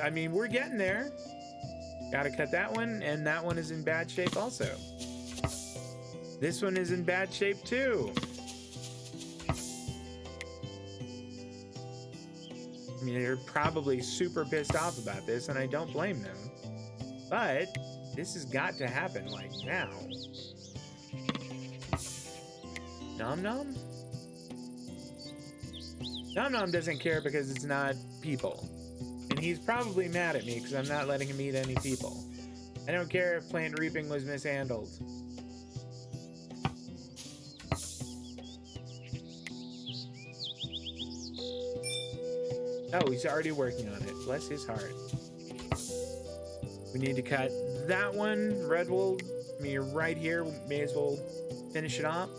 I mean, we're getting there. Gotta cut that one, and that one is in bad shape also. This one is in bad shape too. I mean, they're probably super pissed off about this, and I don't blame them. But this has got to happen, like, now. Nom Nom? Nom Nom doesn't care because it's not people. And he's probably mad at me because I'm not letting him eat any people. I don't care if plant reaping was mishandled. Oh, he's already working on it. Bless his heart. We need to cut that one. Redwood, I mean, you're right here. May as well finish it off.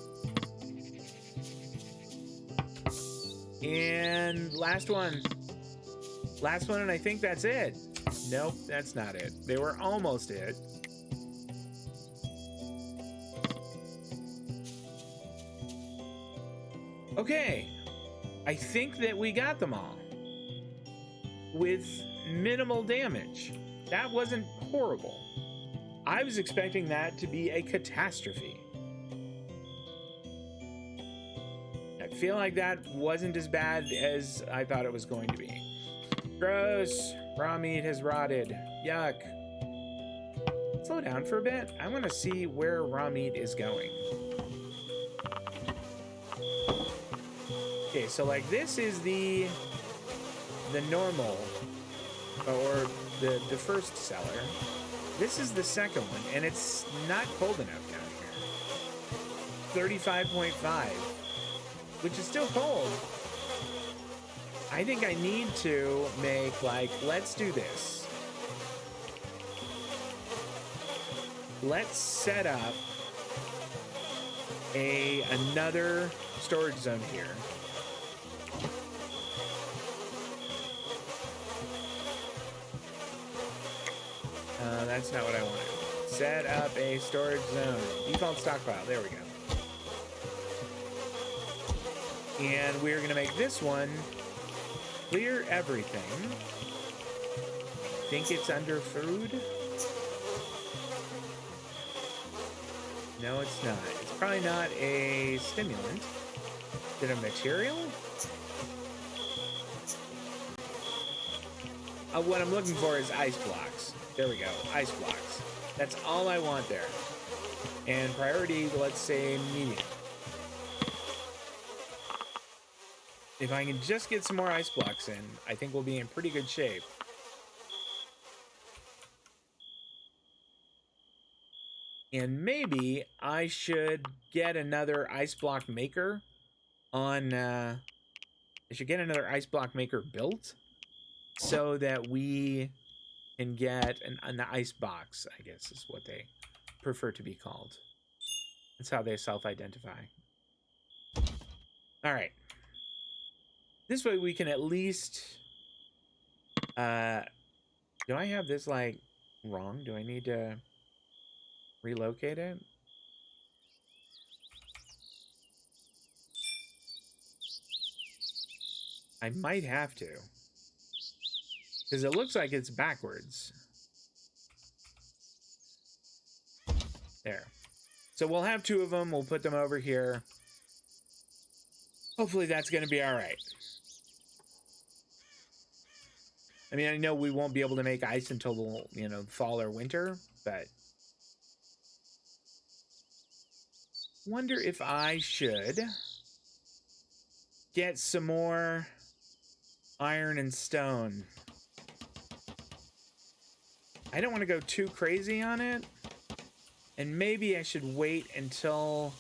And last one. Last one, and I think that's it. Nope, that's not it. They were almost it. Okay. I think that we got them all. With minimal damage. That wasn't horrible. I was expecting that to be a catastrophe. I feel like that wasn't as bad as I thought it was going to be. Gross. Raw meat has rotted. Yuck. Slow down for a bit. I want to see where raw meat is going. Okay, so like this is the normal, or the first cellar. This is the second one, and it's not cold enough down here. 35.5, which is still cold. I think I need to make, like, let's do this. Let's set up another storage zone here. That's not what I wanted. Set up a storage zone. Default stockpile. There we go. And we're going to make this one clear everything. Think it's under food? No, it's not. It's probably not a stimulant. Is it a material? What I'm looking for is ice blocks. There we go, ice blocks. That's all I want there. And priority, let's say medium. If I can just get some more ice blocks in, I think we'll be in pretty good shape. And maybe I should get another ice block maker on, I should get another ice block maker built so that we can get an ice box, I guess is what they prefer to be called. That's how they self-identify. All right. This way we can at least... do I have this, like, wrong? Do I need to relocate it? I might have to. Because it looks like it's backwards. There. So we'll have two of them. We'll put them over here. Hopefully that's going to be all right. I mean, I know we won't be able to make ice until, you know, fall or winter, but... wonder if I should get some more iron and stone. I don't want to go too crazy on it. And maybe I should wait until...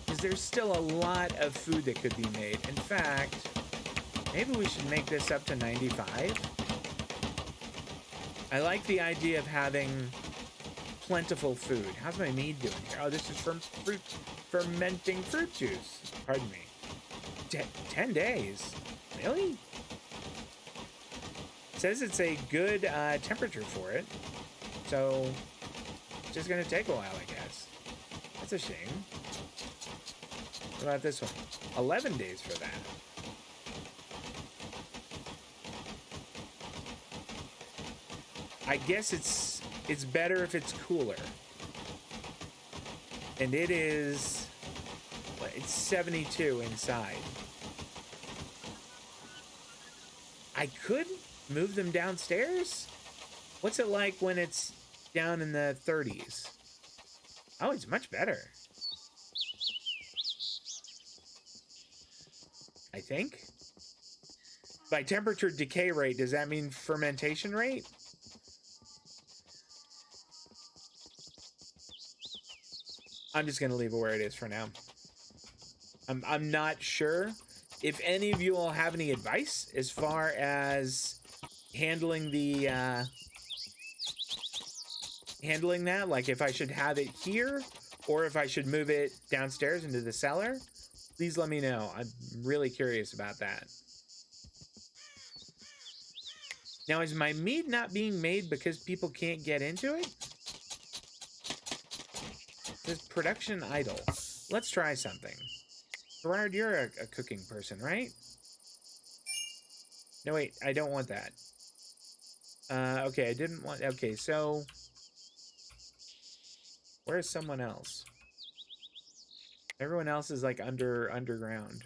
because there's still a lot of food that could be made. In fact, maybe we should make this up to 95. I like the idea of having plentiful food. How's my mead doing here? Oh, this is from fermenting fruit juice. Pardon me. 10 days? Really? Says it's a good temperature for it, so it's just gonna take a while, I guess. That's a shame. What about this one? 11 days for that. I guess it's better if it's cooler. And it is, it's 72 inside. I could move them downstairs? What's it like when it's down in the 30s? Oh, it's much better. I think. By temperature decay rate, does that mean fermentation rate? I'm just gonna leave it where it is for now. I'm not sure if any of you all have any advice as far as handling the handling that, like if I should have it here or if I should move it downstairs into the cellar, please let me know. I'm really curious about that. Now, is my meat not being made because people can't get into it? It says production idle. Let's try something. Gerard, you're a cooking person, right? No, wait, I don't want that. Okay, I didn't want... Okay, so... Where's someone else? Everyone else is like underground.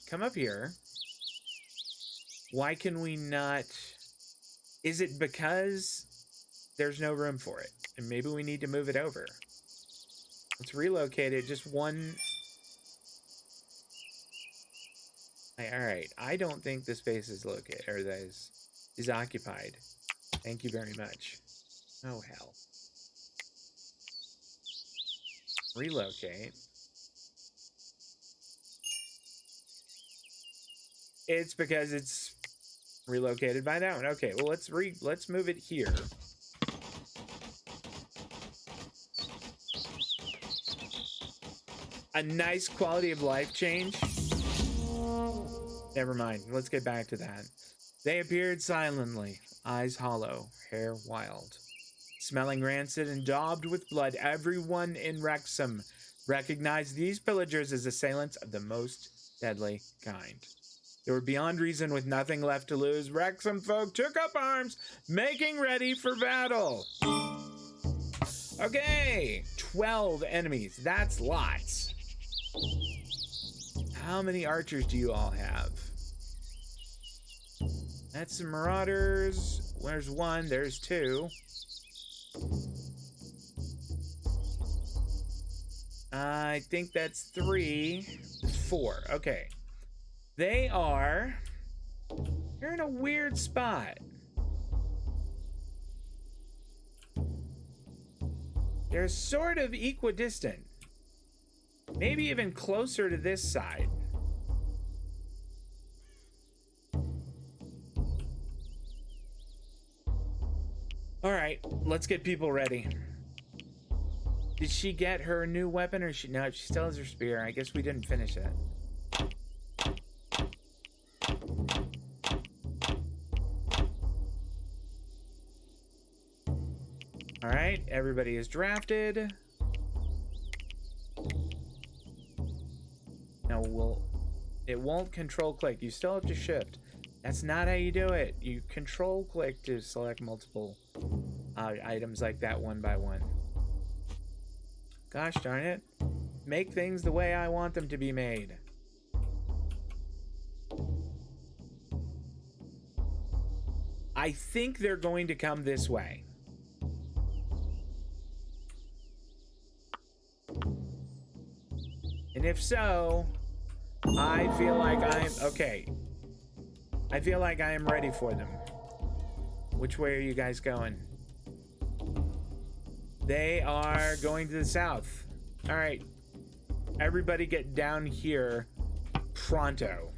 Come up here. Why can we not... Is it because there's no room for it? And maybe we need to move it over. Let's relocate it. Just one... All right. I don't think the space is located, or that is occupied. Thank you very much. Oh, hell. Relocate. It's because it's relocated by that one. Okay, well let's move it here. A nice quality of life change. Never mind. Let's get back to that. They appeared silently, eyes hollow, hair wild. Smelling rancid and daubed with blood, everyone in Wrexham recognized these pillagers as assailants of the most deadly kind. They were beyond reason with nothing left to lose. Wrexham folk took up arms, making ready for battle. Okay, 12 enemies. That's lots. How many archers do you all have? That's some marauders. There's one, there's two. I think that's 3, 4. Okay. They're in a weird spot. They're sort of equidistant. Maybe even closer to this side. All right, let's get people ready. Did she get her new weapon, or no? She still has her spear. I guess we didn't finish that. All right, everybody is drafted. Now it won't control click. You still have to shift. That's not how you do it. You control click to select multiple items like that one by one. Gosh darn it. Make things the way I want them to be made. I think they're going to come this way. And if so, I feel like okay. I feel like I am ready for them. Which way are you guys going? They are going to the south. All right. Everybody get down here pronto.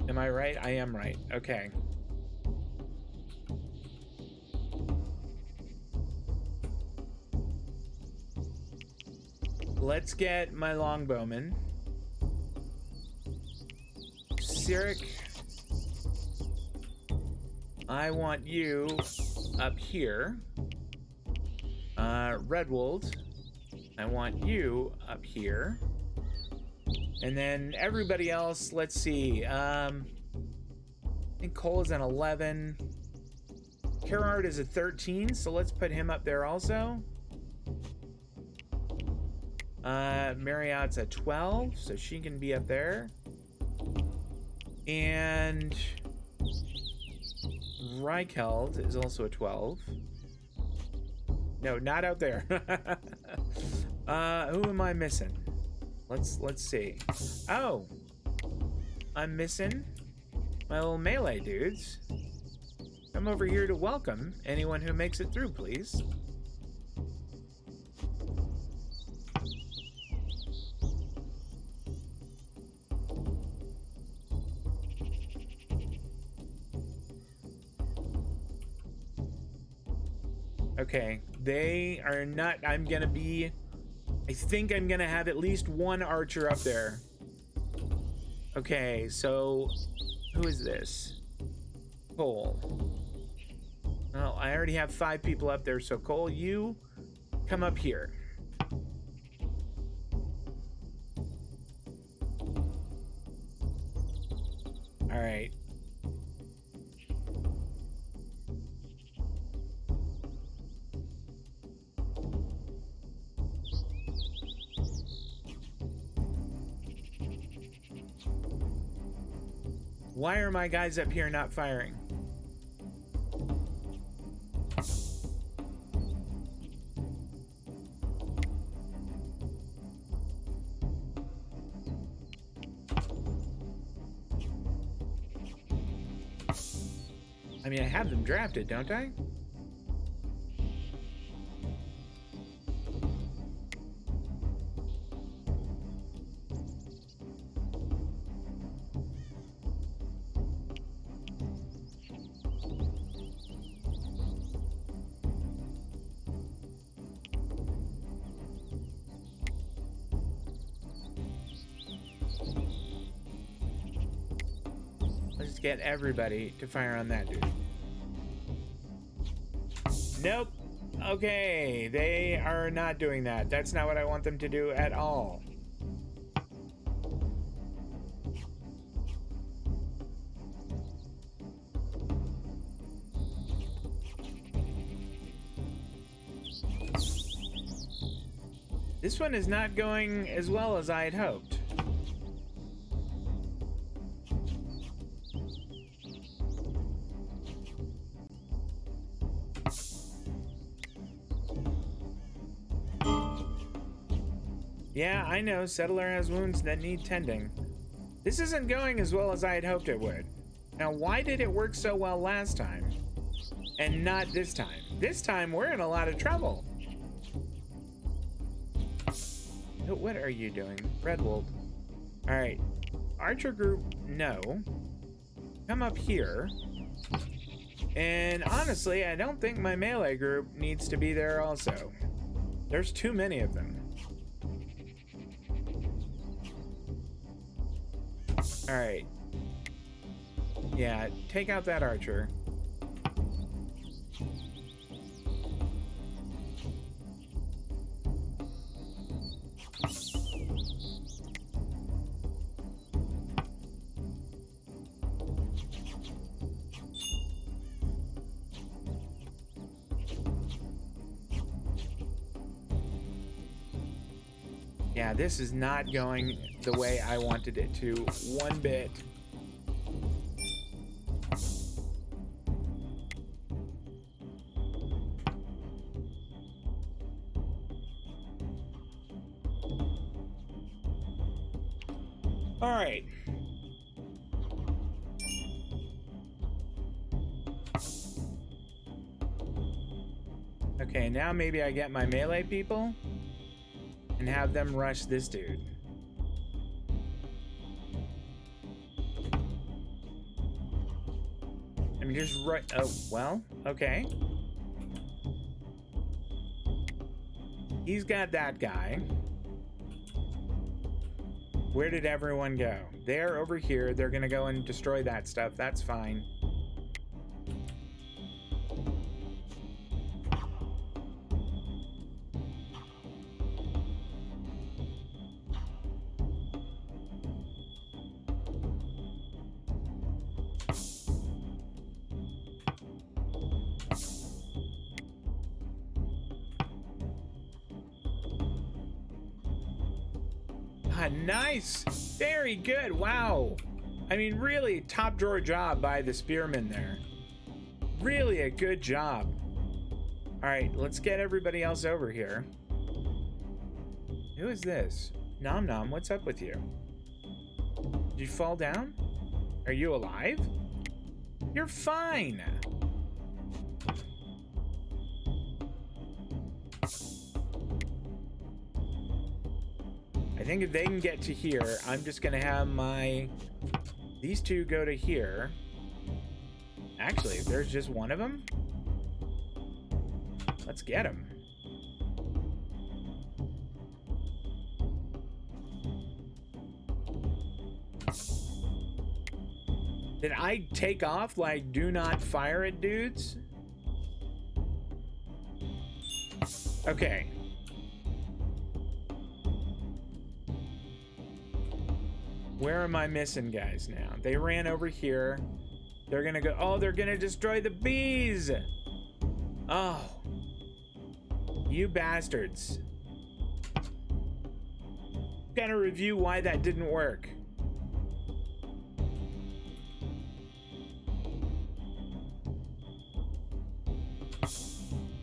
Am I right? I am right. Okay. Let's get my longbowman. Cyric, I want you up here. Redwold, I want you up here. And then everybody else, let's see. I think Cole is an 11. Gerard is a 13, so let's put him up there also. Marriott's a 12, so she can be up there. And Reichelt is also a 12. No, not out there. Who am I missing? Let's see. Oh, I'm missing my little melee dudes. Come over here to welcome anyone who makes it through, please. Okay, they are not. I'm gonna be. I think I'm gonna have at least one archer up there. Okay, so who is this? Cole. Well, I already have 5 people up there, so Cole, you come up here. All right. Why are my guys up here not firing? I mean, I have them drafted, don't I? Let's get everybody to fire on that dude. Nope. Okay, they are not doing that. That's not what I want them to do at all. This one is not going as well as I had hoped. Yeah, I know, Settler has wounds that need tending. This isn't going as well as I had hoped it would. Now, why did it work so well last time? And not this time? This time, we're in a lot of trouble. What are you doing? Redwold. Alright. Archer group, no. Come up here. And honestly, I don't think my melee group needs to be there also. There's too many of them. Alright. Yeah, take out that archer. Yeah, this is not going the way I wanted it to one bit. All right. Okay, now maybe I get my melee people and have them rush this dude. I mean, just right. Oh, well, okay. He's got that guy. Where did everyone go? They're over here. They're gonna go and destroy that stuff. That's fine. Nice! Very good! Wow! I mean, really top drawer job by the spearman there. Really a good job. Alright, let's get everybody else over here. Who is this? Nom Nom, what's up with you? Did you fall down? Are you alive? You're fine! I think if they can get to here, I'm just gonna have these two go to here. Actually, if there's just one of them, Let's get him. Did I take off like do not fire at dudes? Okay. Where am I missing guys now? They ran over here. They're gonna go, oh, they're gonna destroy the bees. Oh. You bastards. Gotta review why that didn't work.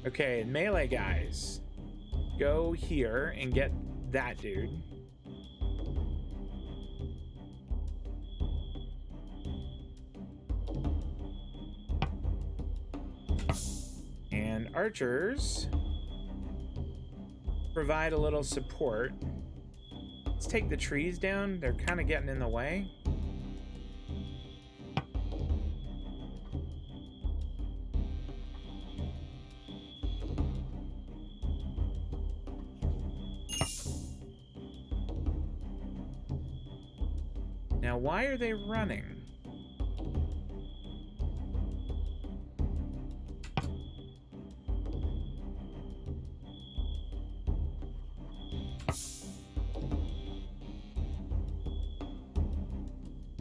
Okay, melee guys. Go here and get that dude. And archers provide a little support. Let's take the trees down. They're kind of getting in the way. Now, why are they running?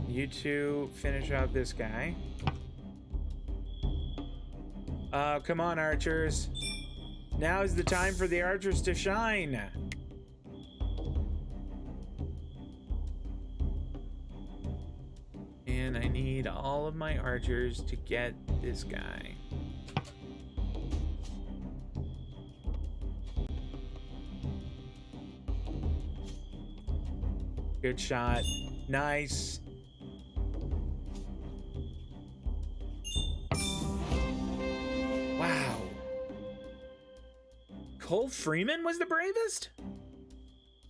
You two finish off this guy. Come on, archers. Now is the time for the archers to shine. And I need all of my archers to get this guy. Good shot. Nice. Wow. Cole Freeman was the bravest?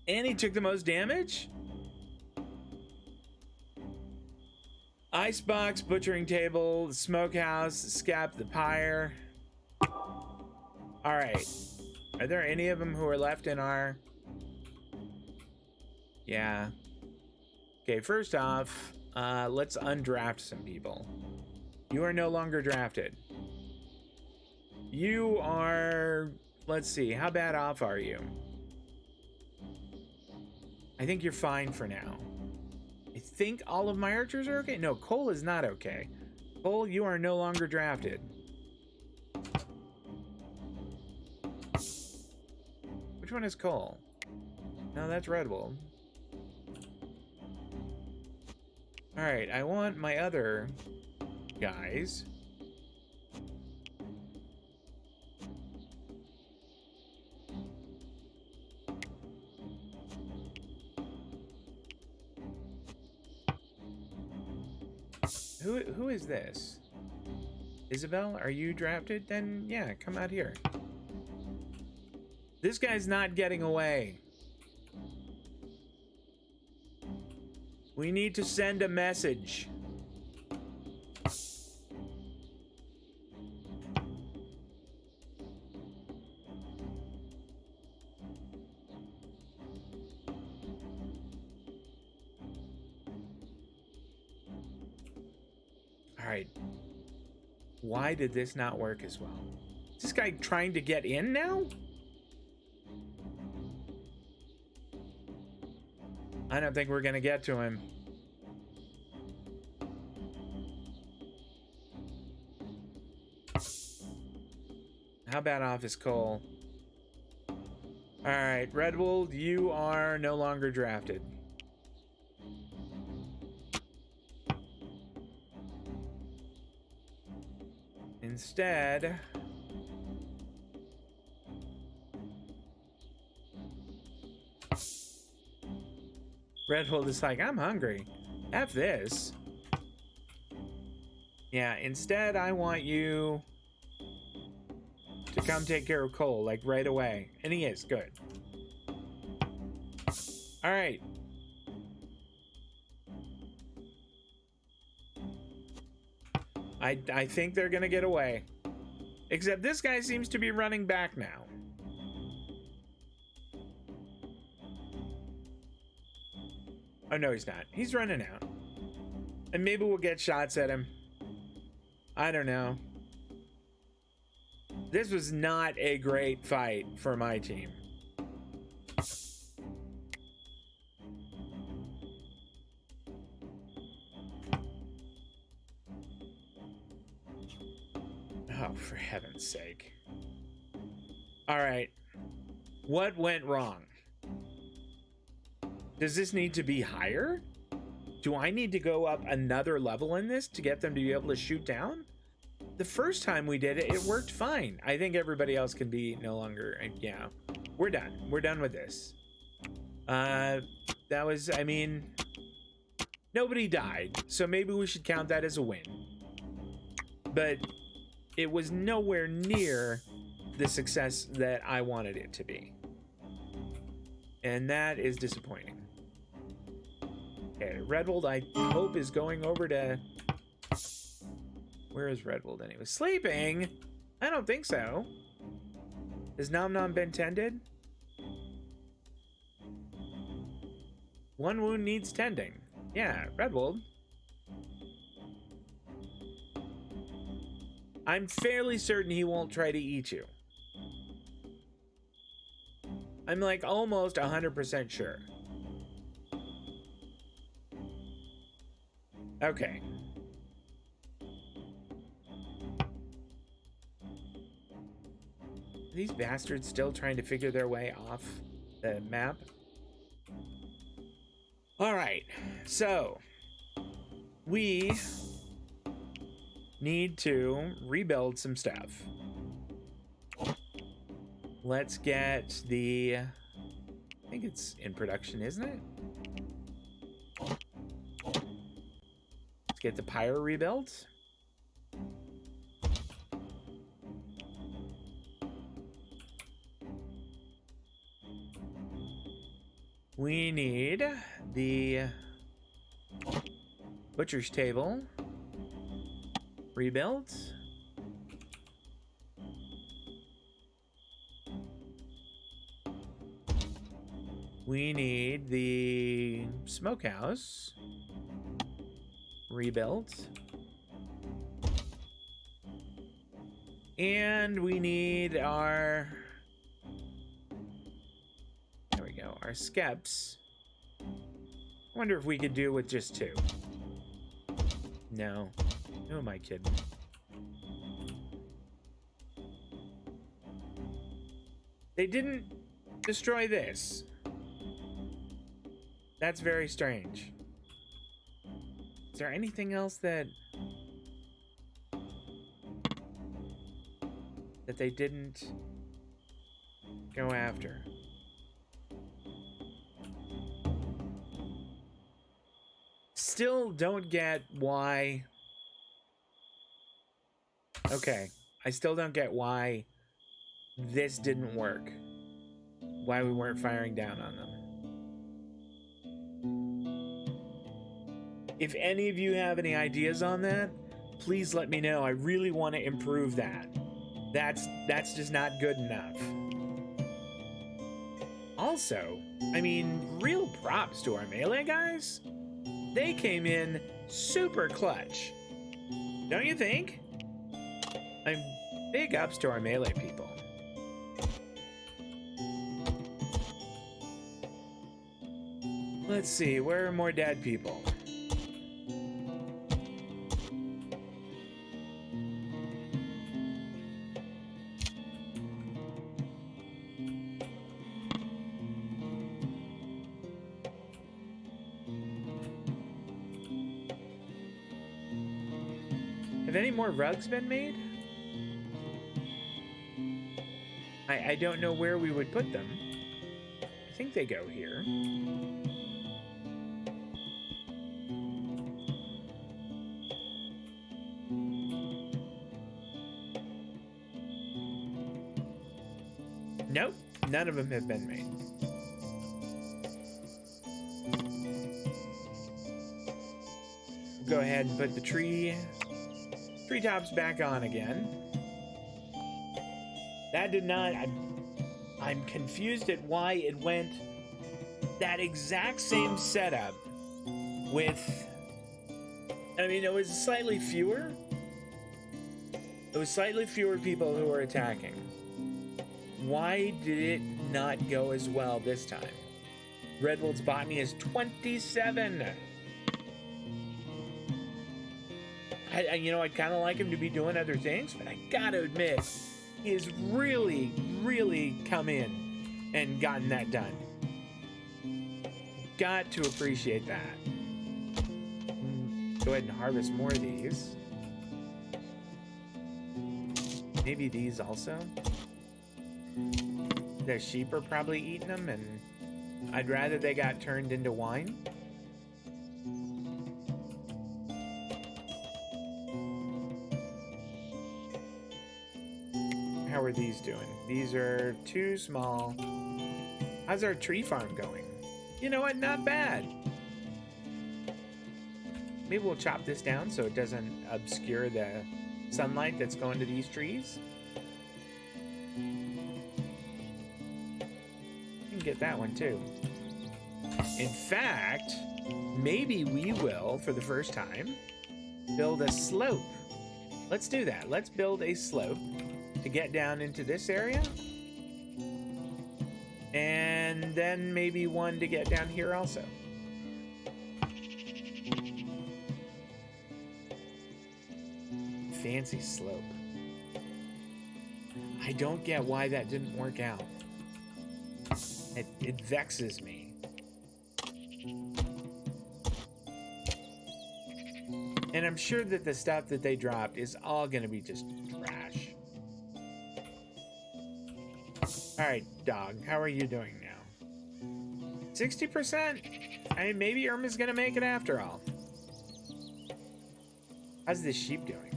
And he took the most damage? Icebox, butchering table, smokehouse, scap the pyre. Alright. Are there any of them who are left in our... Yeah. Okay, first off, let's undraft some people. You are no longer drafted. You are... Let's see, how bad off are you? I think you're fine for now. I think all of my archers are okay. No, Cole is not okay. Cole, you are no longer drafted. Which one is Cole? No, that's Redwold. Alright, I want my other guys. Who is this? Isabel, are you drafted? Then yeah, come out here. This guy's not getting away. We need to send a message. Alright. Why did this not work as well? Is this guy trying to get in now? I don't think we're gonna get to him. How bad off is Cole? Alright, Redwold, you are no longer drafted. Instead, Redwold is like, I'm hungry. F this. Yeah, instead I want you to come take care of Cole, like right away. And he is, good. Alright. I think they're gonna get away. Except this guy seems to be running back now. Oh, no, he's not. He's running out. And maybe we'll get shots at him. I don't know. This was not a great fight for my team. Oh, for heaven's sake. All right. What went wrong? Does this need to be higher? Do I need to go up another level in this to get them to be able to shoot down? The first time we did it, it worked fine. I think everybody else can be no longer. Yeah, we're done. We're done with this. That was, I mean, nobody died. So maybe we should count that as a win. But it was nowhere near the success that I wanted it to be. And that is disappointing. Okay, Redwold, I hope, is going over to... Where is Redwold anyway? Sleeping? I don't think so. Has Nom Nom been tended? One wound needs tending. Yeah, Redwold. I'm fairly certain he won't try to eat you. I'm like almost 100% sure. Okay. Are these bastards still trying to figure their way off the map? All right, so we need to rebuild some stuff. Let's get the... I think it's in production, isn't it? Let's get the pyre rebuilt. We need the butcher's table rebuilt. We need the smokehouse rebuilt. And we need our... There we go, our skeps. I wonder if we could do with just 2. No. Who am I kidding? They didn't destroy this. That's very strange. Is there anything else that they didn't go after? Still don't get why. Okay, I still don't get why this didn't work. Why we weren't firing down on them. If any of you have any ideas on that, please let me know. I really want to improve that. That's just not good enough. Also, I mean, real props to our melee guys. They came in super clutch. Don't you think? I'm big ups to our melee people. Let's see, where are more dead people? Have any more rugs been made? I don't know where we would put them. I think they go here. Nope, none of them have been made. Go ahead and put the treetops back on again. That did not. I'm confused at why it went that exact same setup with. I mean, it was slightly fewer. It was slightly fewer people who were attacking. Why did it not go as well this time? Redwold's botany is 27. I'd kind of like him to be doing other things, but I gotta admit, he has really, really come in and gotten that done. Got to appreciate that. Go ahead and harvest more of these. Maybe these also. The sheep are probably eating them, and I'd rather they got turned into wine. How are these doing? These are too small. How's our tree farm going? You know what? Not bad. Maybe we'll chop this down so it doesn't obscure the sunlight that's going to these trees. You can get that one too. In fact, maybe we will, for the first time, build a slope. Let's do that. Let's build a slope to get down into this area. And then maybe one to get down here also. Fancy slope. I don't get why that didn't work out. It vexes me. And I'm sure that the stuff that they dropped is all going to be just trash. All right, dog, how are you doing now? 60%? I mean, maybe Irma's going to make it after all. How's this sheep doing?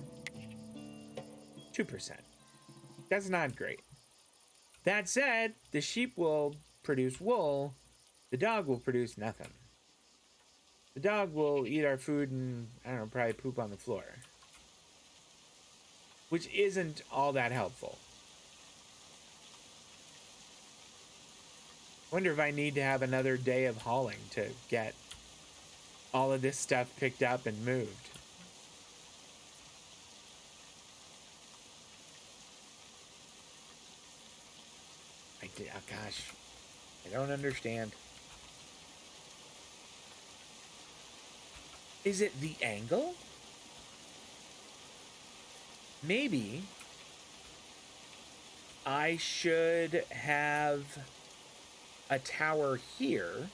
2%. That's not great. That said, the sheep will produce wool. The dog will produce nothing. The dog will eat our food and, I don't know, probably poop on the floor. Which isn't all that helpful. Wonder if I need to have another day of hauling to get all of this stuff picked up and moved. Oh gosh, I don't understand. Is it the angle? Maybe I should have a tower here,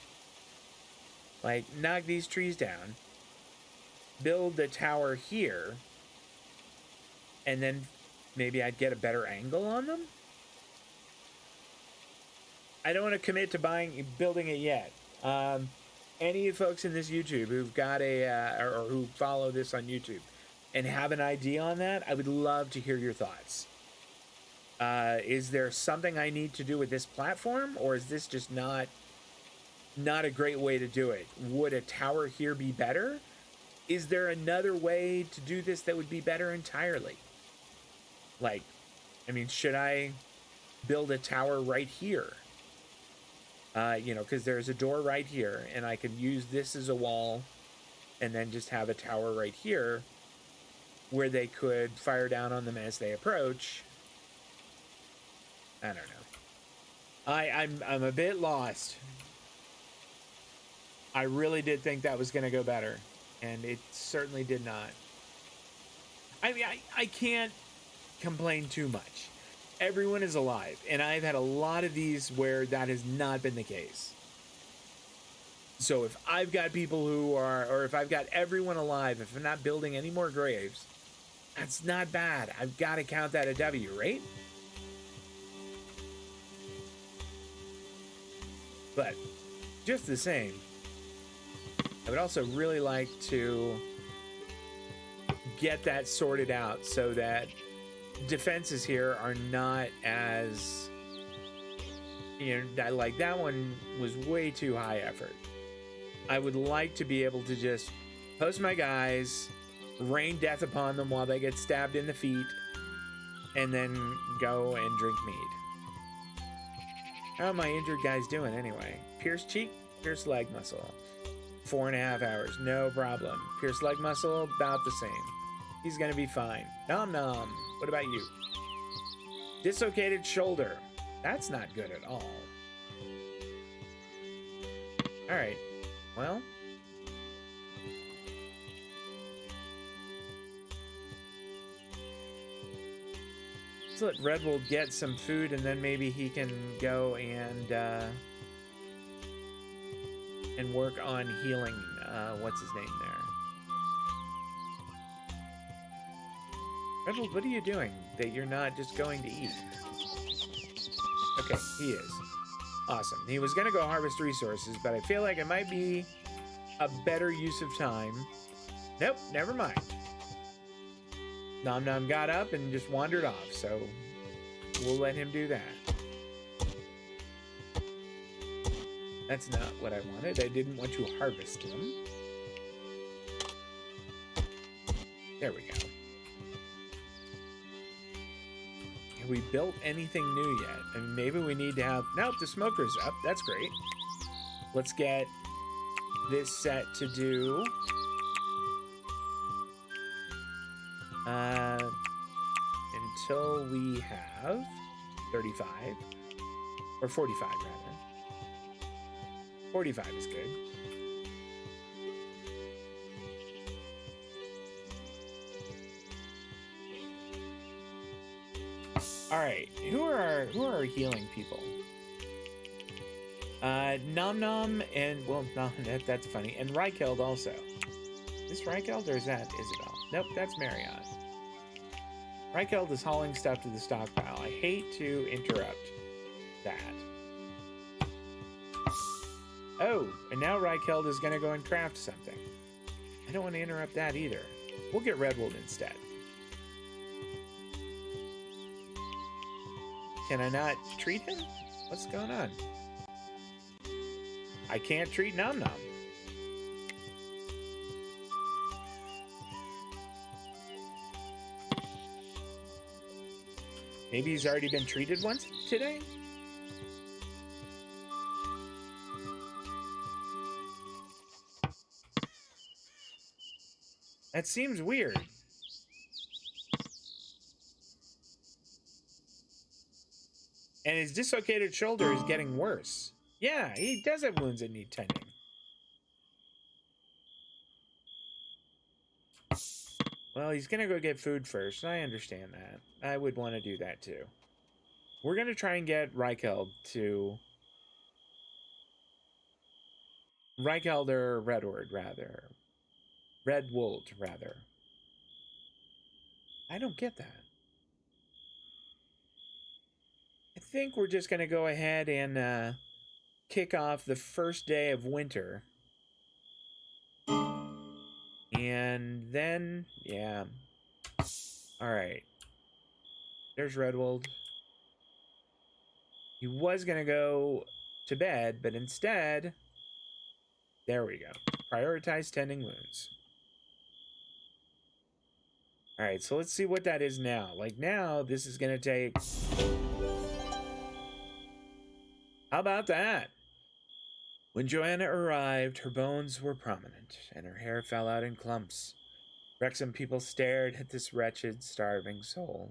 like knock these trees down, build the tower here, and then maybe I'd get a better angle on them. I don't want to commit to building it yet. Any folks in this YouTube who've got or who follow this on YouTube and have an idea on that, I would love to hear your thoughts. Is there something I need to do with this platform, or is this just not a great way to do it? Would a tower here be better? Is there another way to do this that would be better entirely? Like, I mean, should I build a tower right here? Because there's a door right here, and I could use this as a wall, and then just have a tower right here where they could fire down on them as they approach. I don't know. I'm a bit lost. I really did think that was going to go better, and it certainly did not. I mean, I can't complain too much. Everyone is alive, and I've had a lot of these where that has not been the case. So if I've got people who are, or if I've got everyone alive, if I'm not building any more graves, that's not bad. I've got to count that a W, right? But just the same, I would also really like to get that sorted out so that defenses here are not as, like that one was way too high effort. I would like to be able to just post my guys, rain death upon them while they get stabbed in the feet, and then go and drink mead. How are my injured guys doing anyway? Pierce cheek, pierce leg muscle. 4.5 hours, no problem. Pierce leg muscle, about the same. He's gonna be fine. Nom nom. What about you? Dislocated shoulder. That's not good at all. Alright, well. Let's let Redwold get some food and then maybe he can go and work on healing, what's his name there? Redwold, what are you doing that you're not just going to eat? Okay, he is. Awesome. He was going to go harvest resources, but I feel like it might be a better use of time. Nope, never mind. Nom Nom got up and just wandered off, so we'll let him do that. That's not what I wanted. I didn't want to harvest him. There we go. Have we built anything new yet? I mean, maybe we need to have... Nope, the smoker's up. That's great. Let's get this set to do... until we have 35. Or 45, rather. 45 is good. All right, who are our healing people? Nom Nom and well, no, that's funny. And Reicheld also. Is this Reicheld or is that Isabel? Nope, that's Marriott. Reicheld is hauling stuff to the stockpile. I hate to interrupt that. Oh, and now Reicheld is going to go and craft something. I don't want to interrupt that either. We'll get Redwold instead. Can I not treat him? What's going on? I can't treat Nom Nom. Maybe he's already been treated once today? That seems weird. And his dislocated shoulder is getting worse. Yeah, he does have wounds that need tending. Well, he's gonna go get food first. I understand that. I would want to do that too. We're gonna try and get Reicheld to... Reicheld or Redwold, rather. Redwold, rather. I don't get that. I think we're just gonna go ahead and kick off the first day of winter. And then, yeah. Alright. There's Redwold. He was gonna go to bed, but instead... There we go. Prioritize tending wounds. Alright, so let's see what that is now. Like now, this is gonna take... How about that? When Joanna arrived, her bones were prominent, and her hair fell out in clumps. Wrexham people stared at this wretched, starving soul.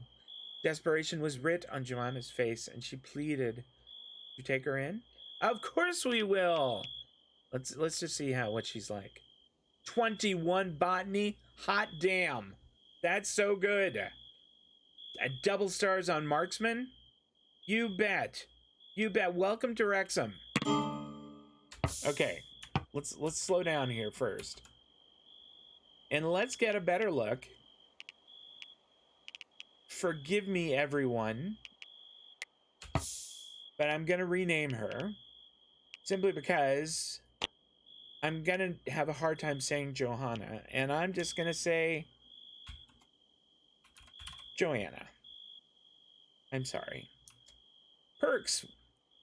Desperation was writ on Joanna's face, and she pleaded, "You take her in?" "Of course we will!" Let's just see what she's like. 21 botany? Hot damn. That's so good. Double stars on marksman? You bet. You bet. Welcome to Wrexham. Okay, let's slow down here first. And let's get a better look. Forgive me, everyone. But I'm going to rename her. Simply because I'm going to have a hard time saying Johanna. And I'm just going to say Joanna. I'm sorry. Perks.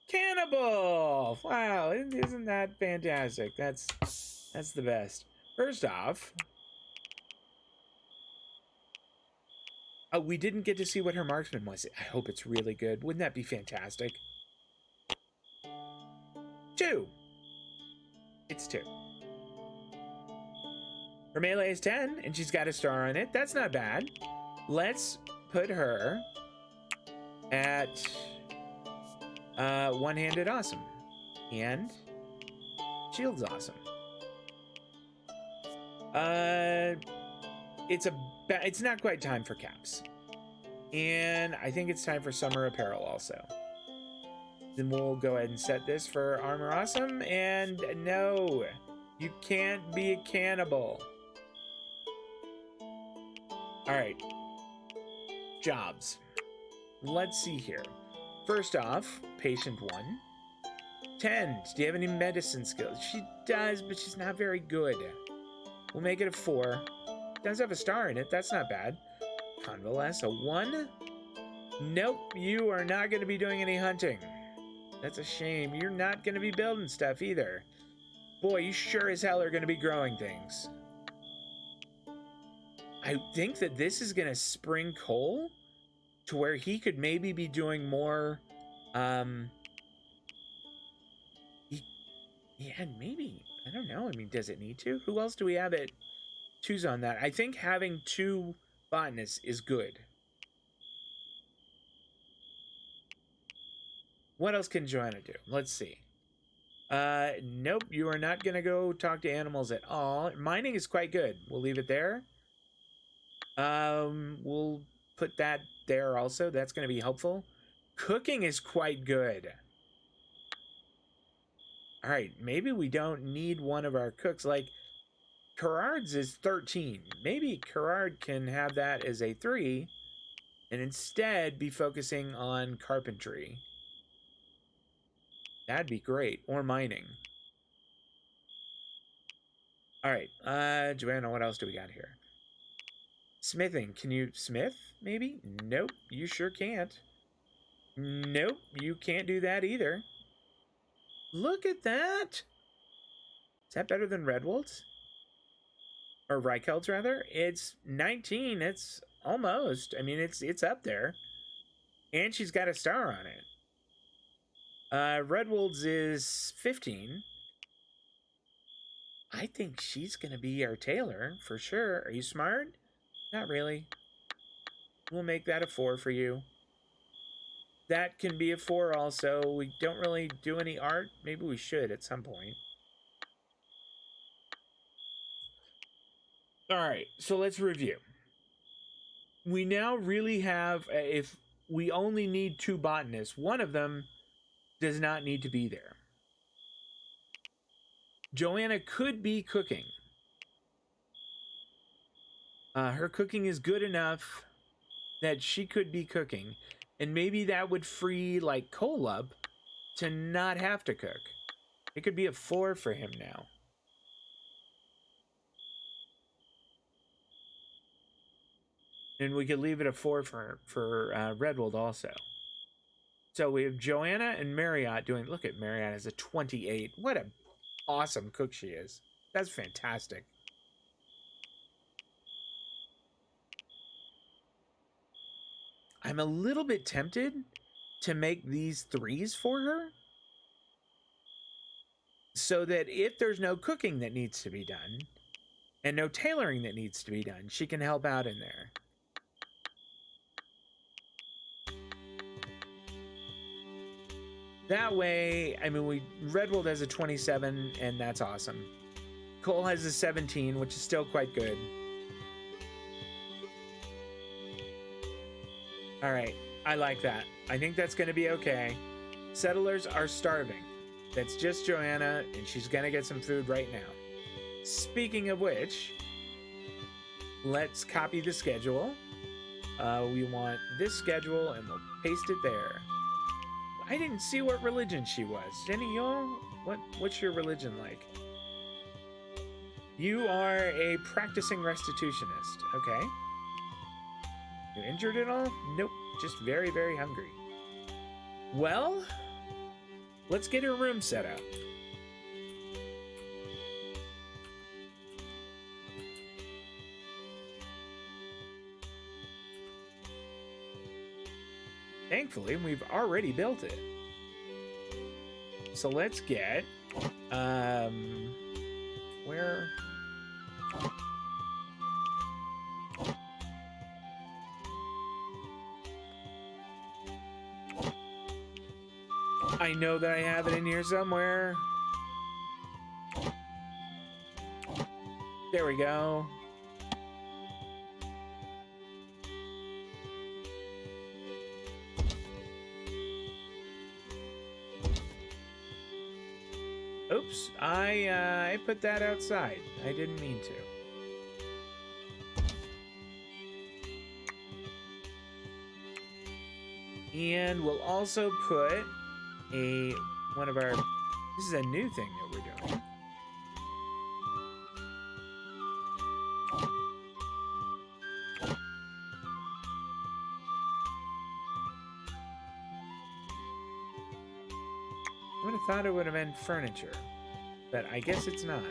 Cannibal! Wow, isn't that fantastic? That's the best. First off, Oh, we didn't get to see what her marksman was. I hope it's really good. Wouldn't that be fantastic? 2. It's 2. Her melee is 10, and she's got a star on it. That's not bad. Let's put her at one-handed awesome. And shield's awesome. It's not quite time for caps. And I think it's time for summer apparel also. Then we'll go ahead and set this for armor awesome. And no, you can't be a cannibal. All right. Jobs. Let's see here. First off, patient 1. 10. Do you have any medicine skills? She does, but she's not very good. We'll make it a 4. Does have a star in it. That's not bad. Convalesce, a 1. Nope, you are not going to be doing any hunting. That's a shame. You're not going to be building stuff either. Boy, you sure as hell are going to be growing things. I think that this is going to spring Cole to where he could maybe be doing more, yeah, maybe. I don't know. I mean, does it need to? Who else do we have at 2s on that? I think having 2 botanists is good. What else can Joanna do? Let's see. Nope, you are not going to go talk to animals at all. Mining is quite good. We'll leave it there. We'll put that there also. That's going to be helpful. Cooking is quite good. All right, maybe we don't need one of our cooks. Like, Gerard's is 13. Maybe Gerard can have that as a 3 and instead be focusing on carpentry. That'd be great. Or mining. All right, Joanna, what else do we got here? Smithing. Can you smith, maybe? Nope, you sure can't. Nope, you can't do that either. Look at that. Is that better than Redwold's? Or Reicheld's, rather? It's 19. It's almost. I mean, it's up there. And she's got a star on it. Redwold's is 15. I think she's going to be our tailor, for sure. Are you smart? Not really. We'll make that a 4 for you. That can be a 4 also. We don't really do any art. Maybe we should at some point. All right, so let's review. We now really have, if we only need 2 botanists, one of them does not need to be there. Joanna could be cooking. Her cooking is good enough that she could be cooking. And maybe that would free, like, Cole up to not have to cook. It could be a 4 for him now. And we could leave it a 4 for Redwold also. So we have Joanna and Marriott doing... Look at Marriott as a 28. What a awesome cook she is. That's fantastic. I'm a little bit tempted to make these 3s for her. So that if there's no cooking that needs to be done, and no tailoring that needs to be done, she can help out in there. That way, I mean, Redwold has a 27, and that's awesome. Cole has a 17, which is still quite good. All right, I like that. I think that's going to be okay. Settlers are starving. That's just Joanna, and she's going to get some food right now. Speaking of which, let's copy the schedule. We want this schedule, and we'll paste it there. I didn't see what religion she was. Jenny, y'all, what's your religion like? You are a practicing restitutionist. Okay. You injured at all? Nope. Just very, very hungry. Well, let's get her room set up. thankfully, we've already built it. So let's get, where? I know that I have it in here somewhere. There we go. Oops, I put that outside. I didn't mean to. And we'll also put one of our, this is a new thing that we're doing. I would have thought it would have been furniture, but I guess it's not.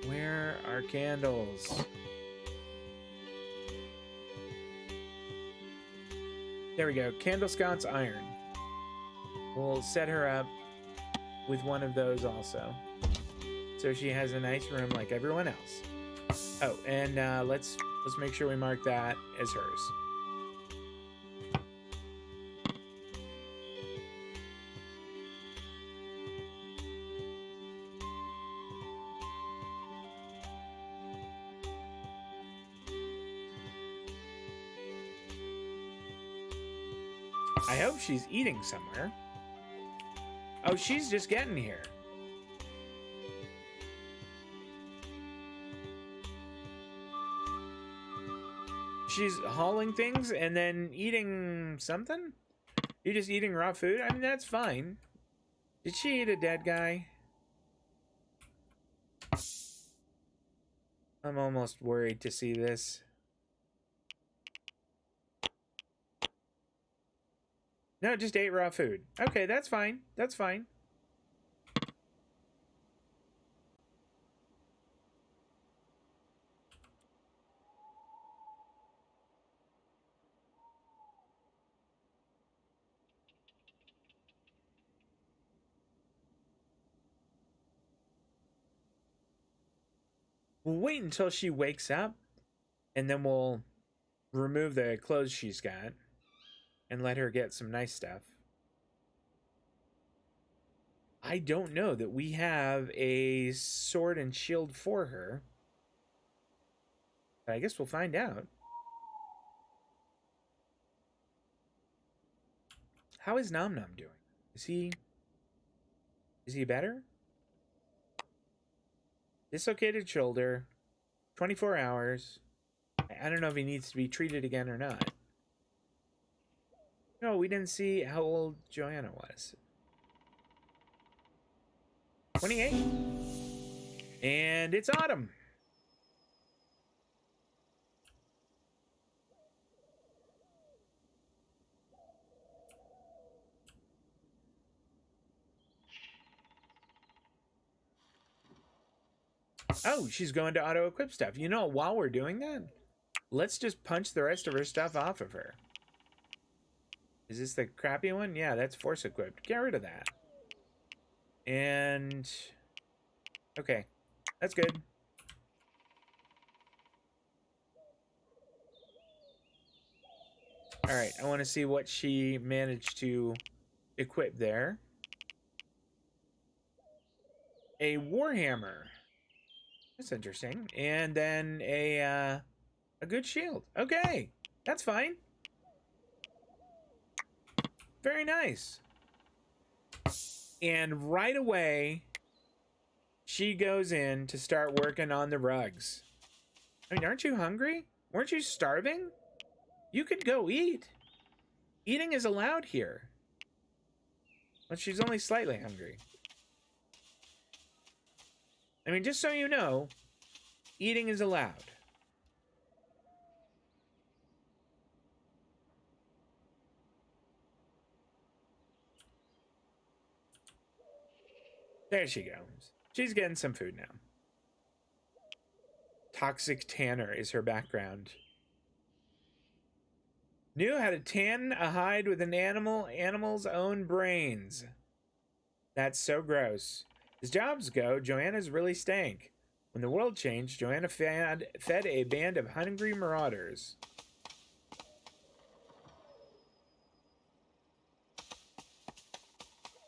Where are candles? There we go. Candle sconce iron. We'll set her up with one of those also, so she has a nice room like everyone else. Oh, and let's make sure we mark that as hers. I hope she's eating somewhere. Oh, she's just getting here. She's hauling things and then eating something? You're just eating raw food? I mean, that's fine. Did she eat a dead guy? I'm almost worried to see this. No, just ate raw food. Okay, that's fine. That's fine. We'll wait until she wakes up, and then we'll remove the clothes she's got and let her get some nice stuff. I don't know that we have a sword and shield for her. But I guess we'll find out. How is Nom Nom doing? Is he better? Dislocated shoulder, 24 hours. I don't know if he needs to be treated again or not. No, we didn't see how old Joanna was. 28. And it's autumn. Oh, she's going to auto-equip stuff. You know, while we're doing that, let's just punch the rest of her stuff off of her. Is this the crappy one? Yeah, that's force-equipped. Get rid of that. And... okay, that's good. Alright, I want to see what she managed to equip there. A warhammer. That's interesting. And then a good shield. Okay, that's fine. Very nice. And right away, she goes in to start working on the rugs. I mean, aren't you hungry? Weren't you starving? You could go eat. Eating is allowed here. But she's only slightly hungry. I mean, just so you know, eating is allowed. There she goes. She's getting some food now. Toxic tanner is her background. Knew how to tan a hide with an animal's own brains. That's so gross. As jobs go, Joanna's really stank. When the world changed, Joanna fed a band of hungry marauders.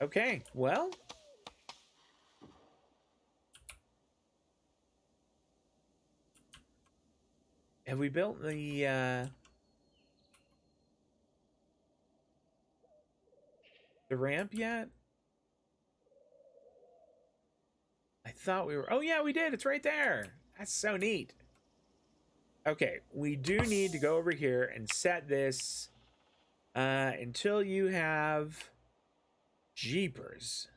Okay, well. Have we built the ramp yet? I thought we were... Oh, yeah, we did. It's right there. That's so neat. Okay, we do need to go over here and set this until you have... Jeepers.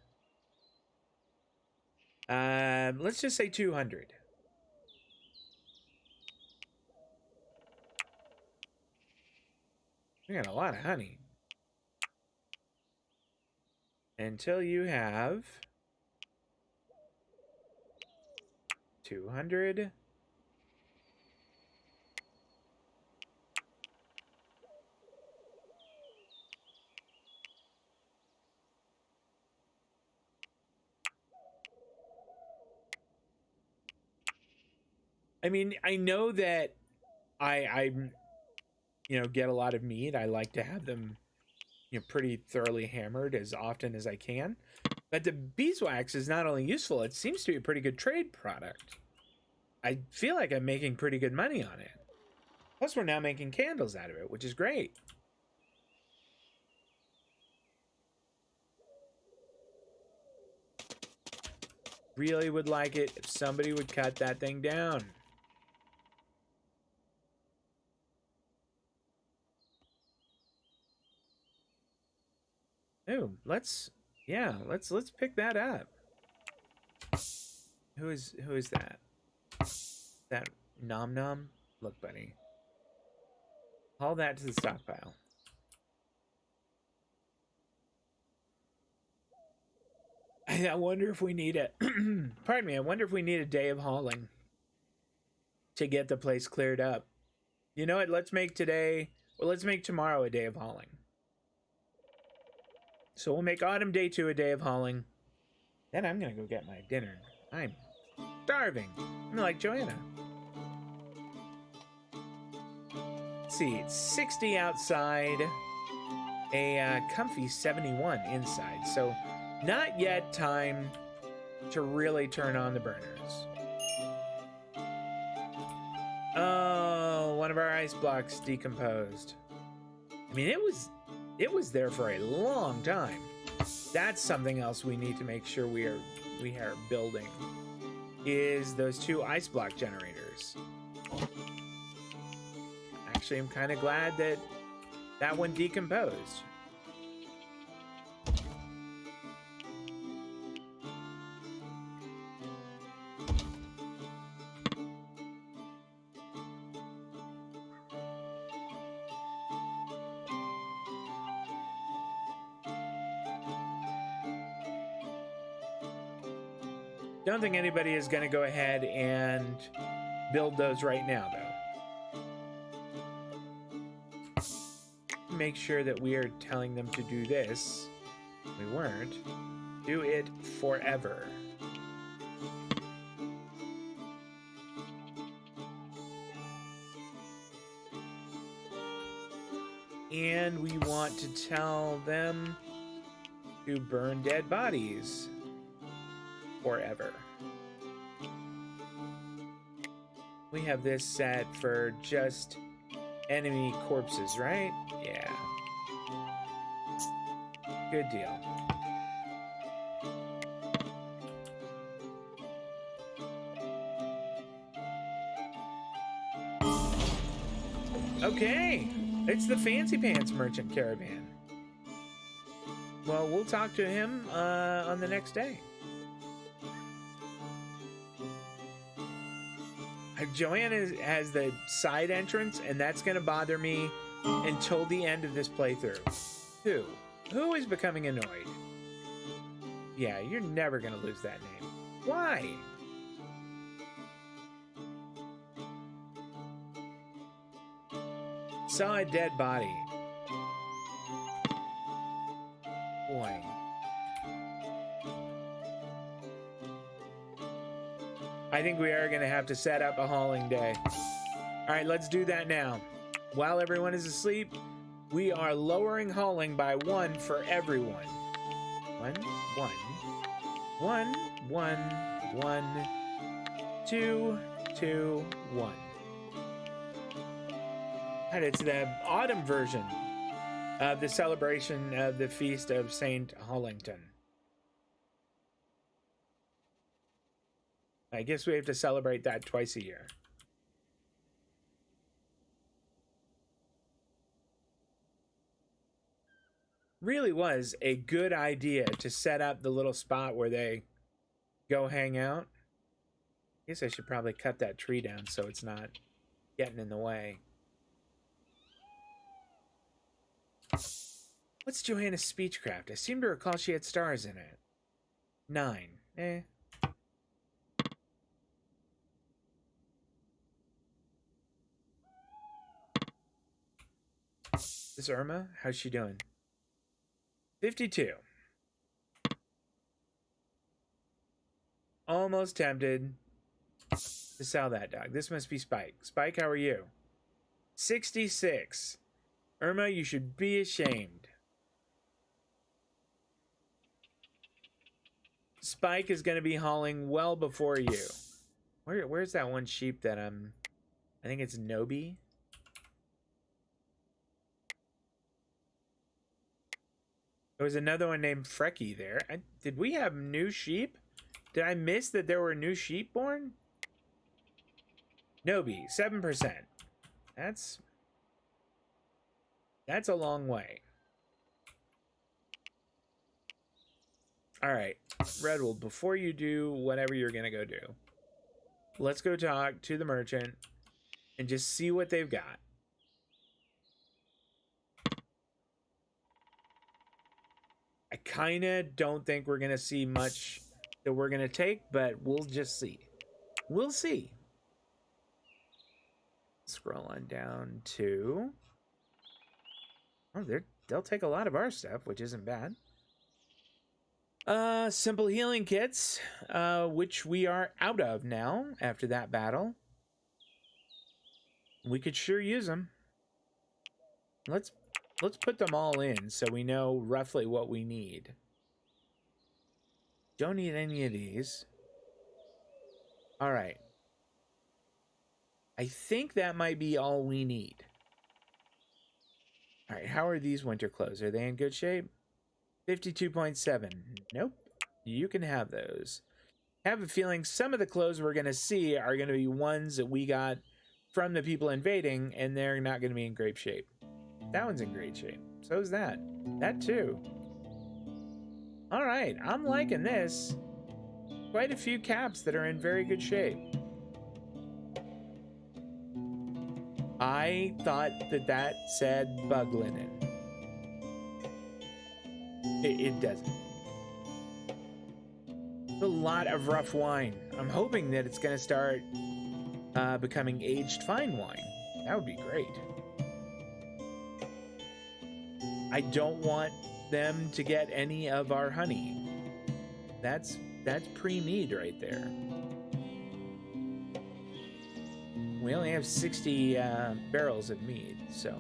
Let's just say 200. We got a lot of honey. Until you have 200. I mean, I know that I get a lot of meat. I like to have them, pretty thoroughly hammered as often as I can. But the beeswax is not only useful, it seems to be a pretty good trade product. I feel like I'm making pretty good money on it. Plus, we're now making candles out of it, which is great. Really would like it if somebody would cut that thing down. Oh, let's pick that up. Who is that? That Nom Nom? Look, buddy. Haul that to the stockpile. I wonder if we need a pardon me, I wonder if we need a day of hauling to get the place cleared up. You know what? Let's make tomorrow a day of hauling. So we'll make autumn day 2 a day of hauling. Then I'm gonna go get my dinner. I'm starving. I'm like Joanna. Let's see, it's 60 outside, a comfy 71 inside. So not yet time to really turn on the burners. Oh, one of our ice blocks decomposed. I mean, it was there for a long time. That's something else we need to make sure we are building, is those 2 ice block generators. Actually, I'm kind of glad that one decomposed. Don't think anybody is going to go ahead and build those right now, though. Make sure that we are telling them to do this. We weren't. Do it forever. And we want to tell them to burn dead bodies forever. We have this set for just enemy corpses, right? Yeah. Good deal. Okay, it's the Fancy Pants Merchant Caravan. Well, we'll talk to him on the next day. Joanna has the side entrance, and that's going to bother me until the end of this playthrough. Who is becoming annoyed? Yeah, you're never going to lose that name. Why? Saw a dead body. Boy. I think we are going to have to set up a hauling day. All right, let's do that now. While everyone is asleep, we are lowering hauling by 1 for everyone. 1, 1, 1, 1, 1, 2, 2, 1. And it's the autumn version of the celebration of the Feast of St. Hollington. I guess we have to celebrate that twice a year. Really was a good idea to set up the little spot where they go hang out. I guess I should probably cut that tree down so it's not getting in the way. What's Joanna's speechcraft? I seem to recall she had stars in it. 9. Eh. This Irma? How's she doing? 52. Almost tempted to sell that dog. This must be Spike. Spike, how are you? 66. Irma, you should be ashamed. Spike is going to be hauling well before you. Where's that one sheep that I think it's Nobi? There was another one named Frecky there. Did we have new sheep? Did I miss that there were new sheep born? Nobi, 7%. That's a long way. All right, Redwood, before you do whatever you're going to go do, let's go talk to the merchant and just see what they've got. I kind of don't think we're going to see much that we're going to take, but we'll just see. We'll see. Scroll on down to... Oh, they'll take a lot of our stuff, which isn't bad. Simple healing kits, which we are out of now after that battle. We could sure use them. Let's put them all in so we know roughly what we need. Don't need any of these. All right. I think that might be all we need. All right, how are these winter clothes? Are they in good shape? 52.7. Nope. You can have those. I have a feeling some of the clothes we're going to see are going to be ones that we got from the people invading, and they're not going to be in great shape. That one's in great shape. So is that. That too. All right, I'm liking this. Quite a few caps that are in very good shape. I thought that said bug linen. It doesn't. A lot of rough wine. I'm hoping that it's going to start becoming aged fine wine. That would be great. I don't want them to get any of our honey. That's pre-mead right there. We only have 60 barrels of mead, so.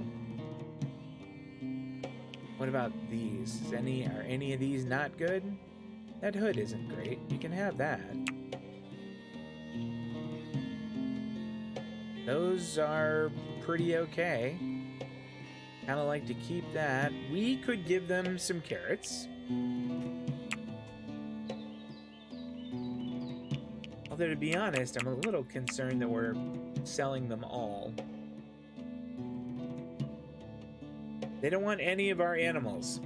What about these? Are any of these not good? That hood isn't great. You can have that. Those are pretty okay. Kind of like to keep that. We could give them some carrots. Although, to be honest, I'm a little concerned that we're selling them all. They don't want any of our animals.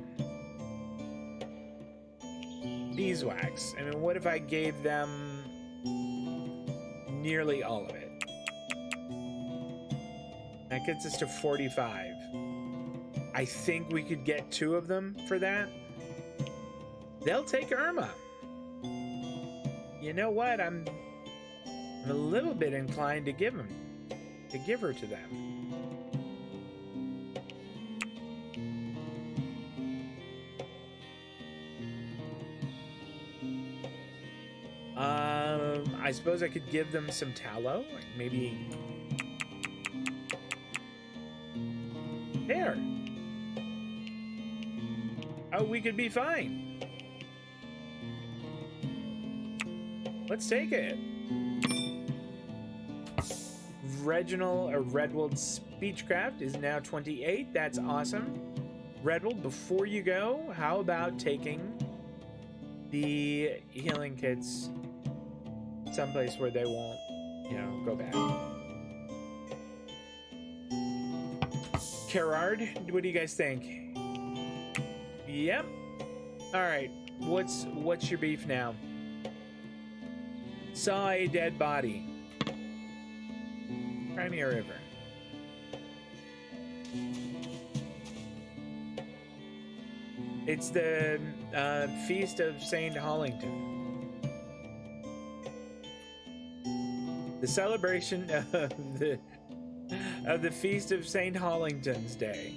Beeswax. I mean, what if I gave them nearly all of it? That gets us to 45. I think we could get 2 of them for that. They'll take Irma. you know what? I'm a little bit inclined to give her to them. I suppose I could give them some tallow, like maybe there. Oh, we could be fine. Let's take it. Redwold's speechcraft is now 28. That's awesome. Redwold, before you go, how about taking the healing kits someplace where they won't, go bad? Gerard, what do you guys think? Yep. All right. What's your beef now? Saw a dead body. Crimea River. It's the Feast of St. Hollington. The celebration of the Feast of St. Hollington's Day.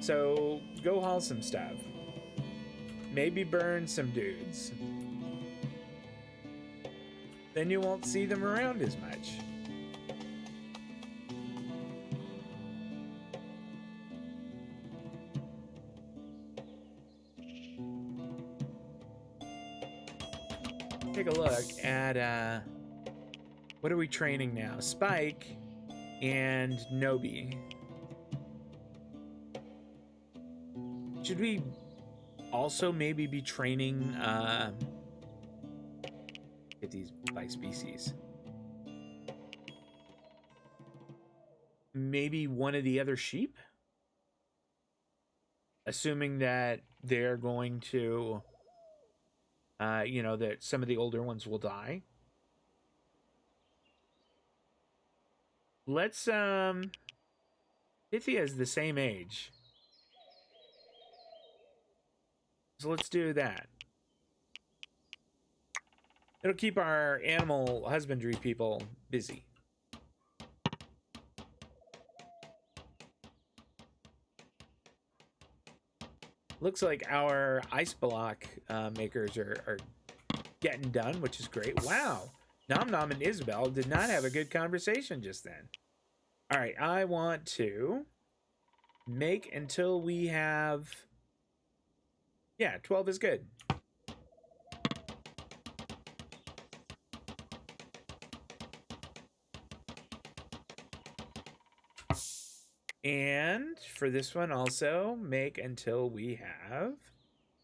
So go haul some stuff. Maybe burn some dudes. Then you won't see them around as much. Take a look at what are we training now? Spike and Nobi. Should we also maybe be training get these by species? Maybe one of the other sheep? Assuming that they're going to that some of the older ones will die. Let's Pythia's the same age. So let's do that. It'll keep our animal husbandry people busy. Looks like our ice block makers are getting done, which is great. Wow. Nom Nom and Isabel did not have a good conversation just then. All right, I want to make until we have... Yeah, 12 is good. And for this one also, make until we have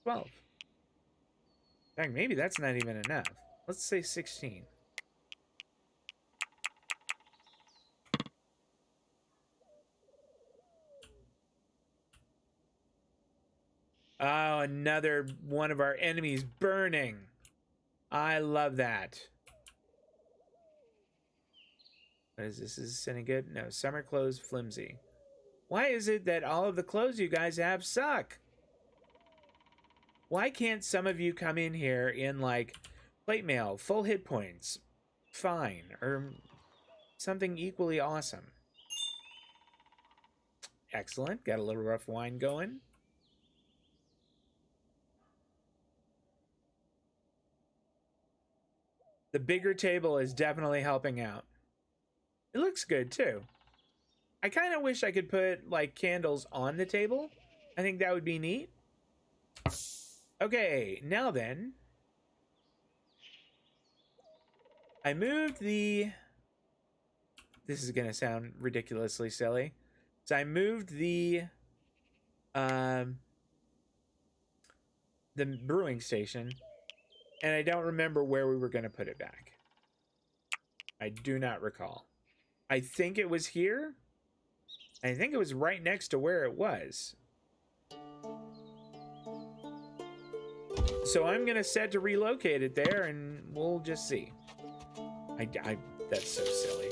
12. In fact, maybe that's not even enough. Let's say 16. Oh, another one of our enemies burning. I love that. What is this? Is this any good? No, summer clothes flimsy. Why is it that all of the clothes you guys have suck? Why can't some of you come in here in like plate mail, full hit points, fine, or something equally awesome? Excellent. Got a little rough wine going. The bigger table is definitely helping out. It looks good too. I kind of wish I could put like candles on the table. I think that would be neat. Okay, now then. I moved the... This is going to sound ridiculously silly. So I moved the brewing station, and I don't remember where we were going to put it back. I do not recall. I think it was here. I think it was right next to where it was. So I'm going to set to relocate it there, and we'll just see. That's so silly.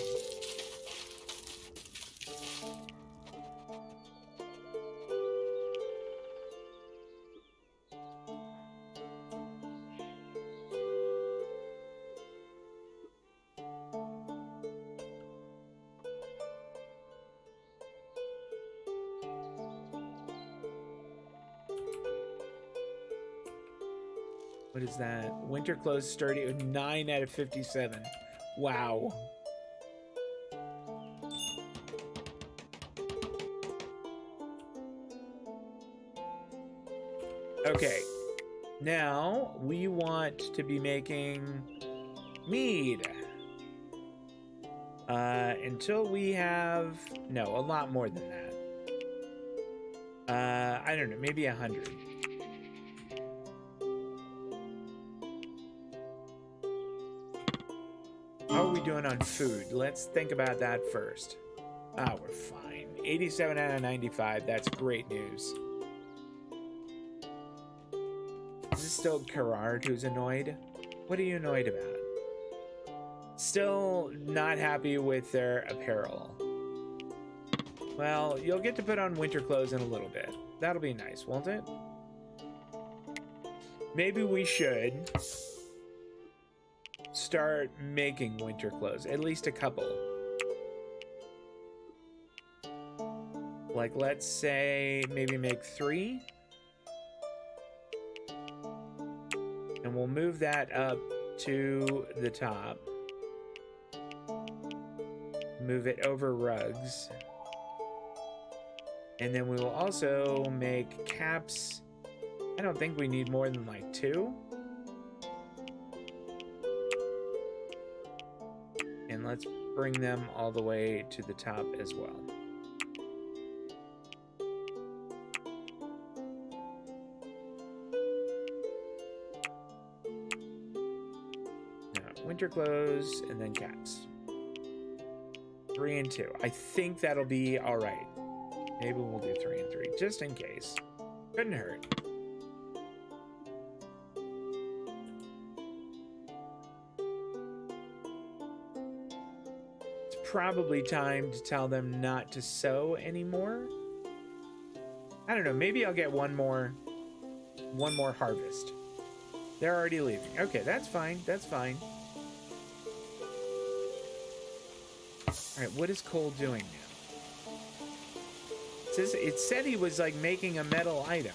What is that? Winter clothes sturdy. 9 out of 57. Wow. Okay. Now we want to be making mead. Until we have a lot more than that. I don't know, maybe 100. How are we doing on food? Let's think about that first. Ah, we're fine. 87 out of 95. That's great news. Is this still Gerard who's annoyed? What are you annoyed about? Still not happy with their apparel. Well, you'll get to put on winter clothes in a little bit. That'll be nice, won't it? Maybe we should start making winter clothes, at least a couple. Like, let's say maybe make 3. And we'll move that up to the top. Move it over rugs. And then we will also make caps. I don't think we need more than like 2. And let's bring them all the way to the top as well. Now, winter clothes and then caps. 3 and 2. I think that'll be all right. Maybe we'll do 3 and 3, just in case. Couldn't hurt. It's probably time to tell them not to sew anymore. I don't know, maybe I'll get one more harvest. They're already leaving. Okay, that's fine, that's fine. All right, what is Cole doing now? It said he was like making a metal item.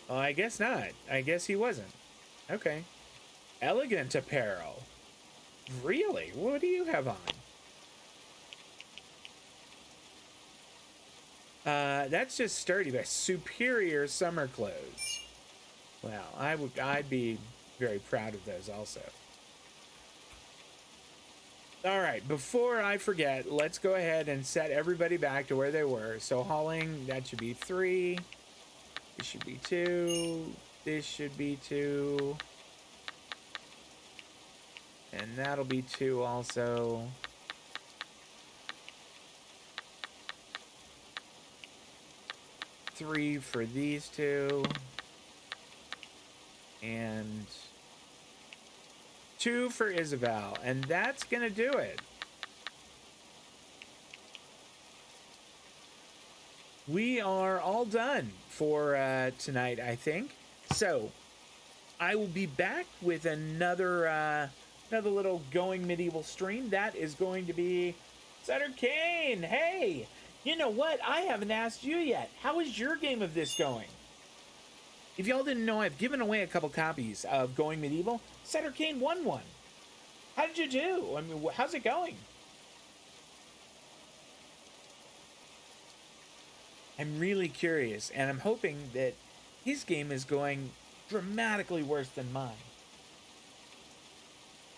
Oh, I guess not. I guess he wasn't. Okay. Elegant apparel. Really? What do you have on? That's just sturdy, but superior summer clothes. Well, I'd be very proud of those also. All right, before I forget, let's go ahead and set everybody back to where they were. So hauling, that should be 3. This should be 2. This should be 2. And that'll be 2 also. Three for these 2. And 2 for Isabel, and that's gonna do it. We are all done for tonight, I think. So I will be back with another little Going Medieval stream. That is going to be Sutter Kane. Hey, you know what? I haven't asked you yet. How is your game of this going? If y'all didn't know, I've given away a couple copies of Going Medieval. Sutter Kane won one. How did you do? I mean, how's it going? I'm really curious, and I'm hoping that his game is going dramatically worse than mine.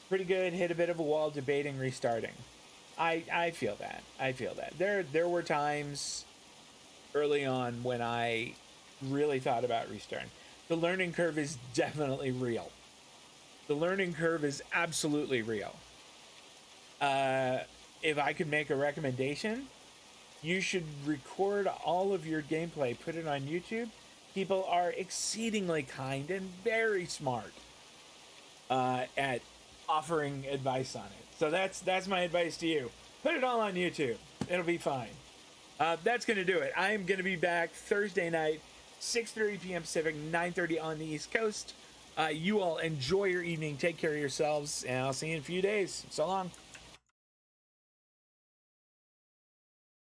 Pretty good, hit a bit of a wall debating restarting. I feel that. I feel that. There were times early on when I really thought about restarting. The learning curve is definitely real. The learning curve is absolutely real. If I could make a recommendation, you should record all of your gameplay, put it on YouTube. People are exceedingly kind and very smart at offering advice on it. So that's my advice to you. Put it all on YouTube. It'll be fine. That's going to do it. I'm going to be back Thursday night, 6:30 p.m. Pacific, 9:30 on the East Coast. You all enjoy your evening. Take care of yourselves, and I'll see you in a few days. So long.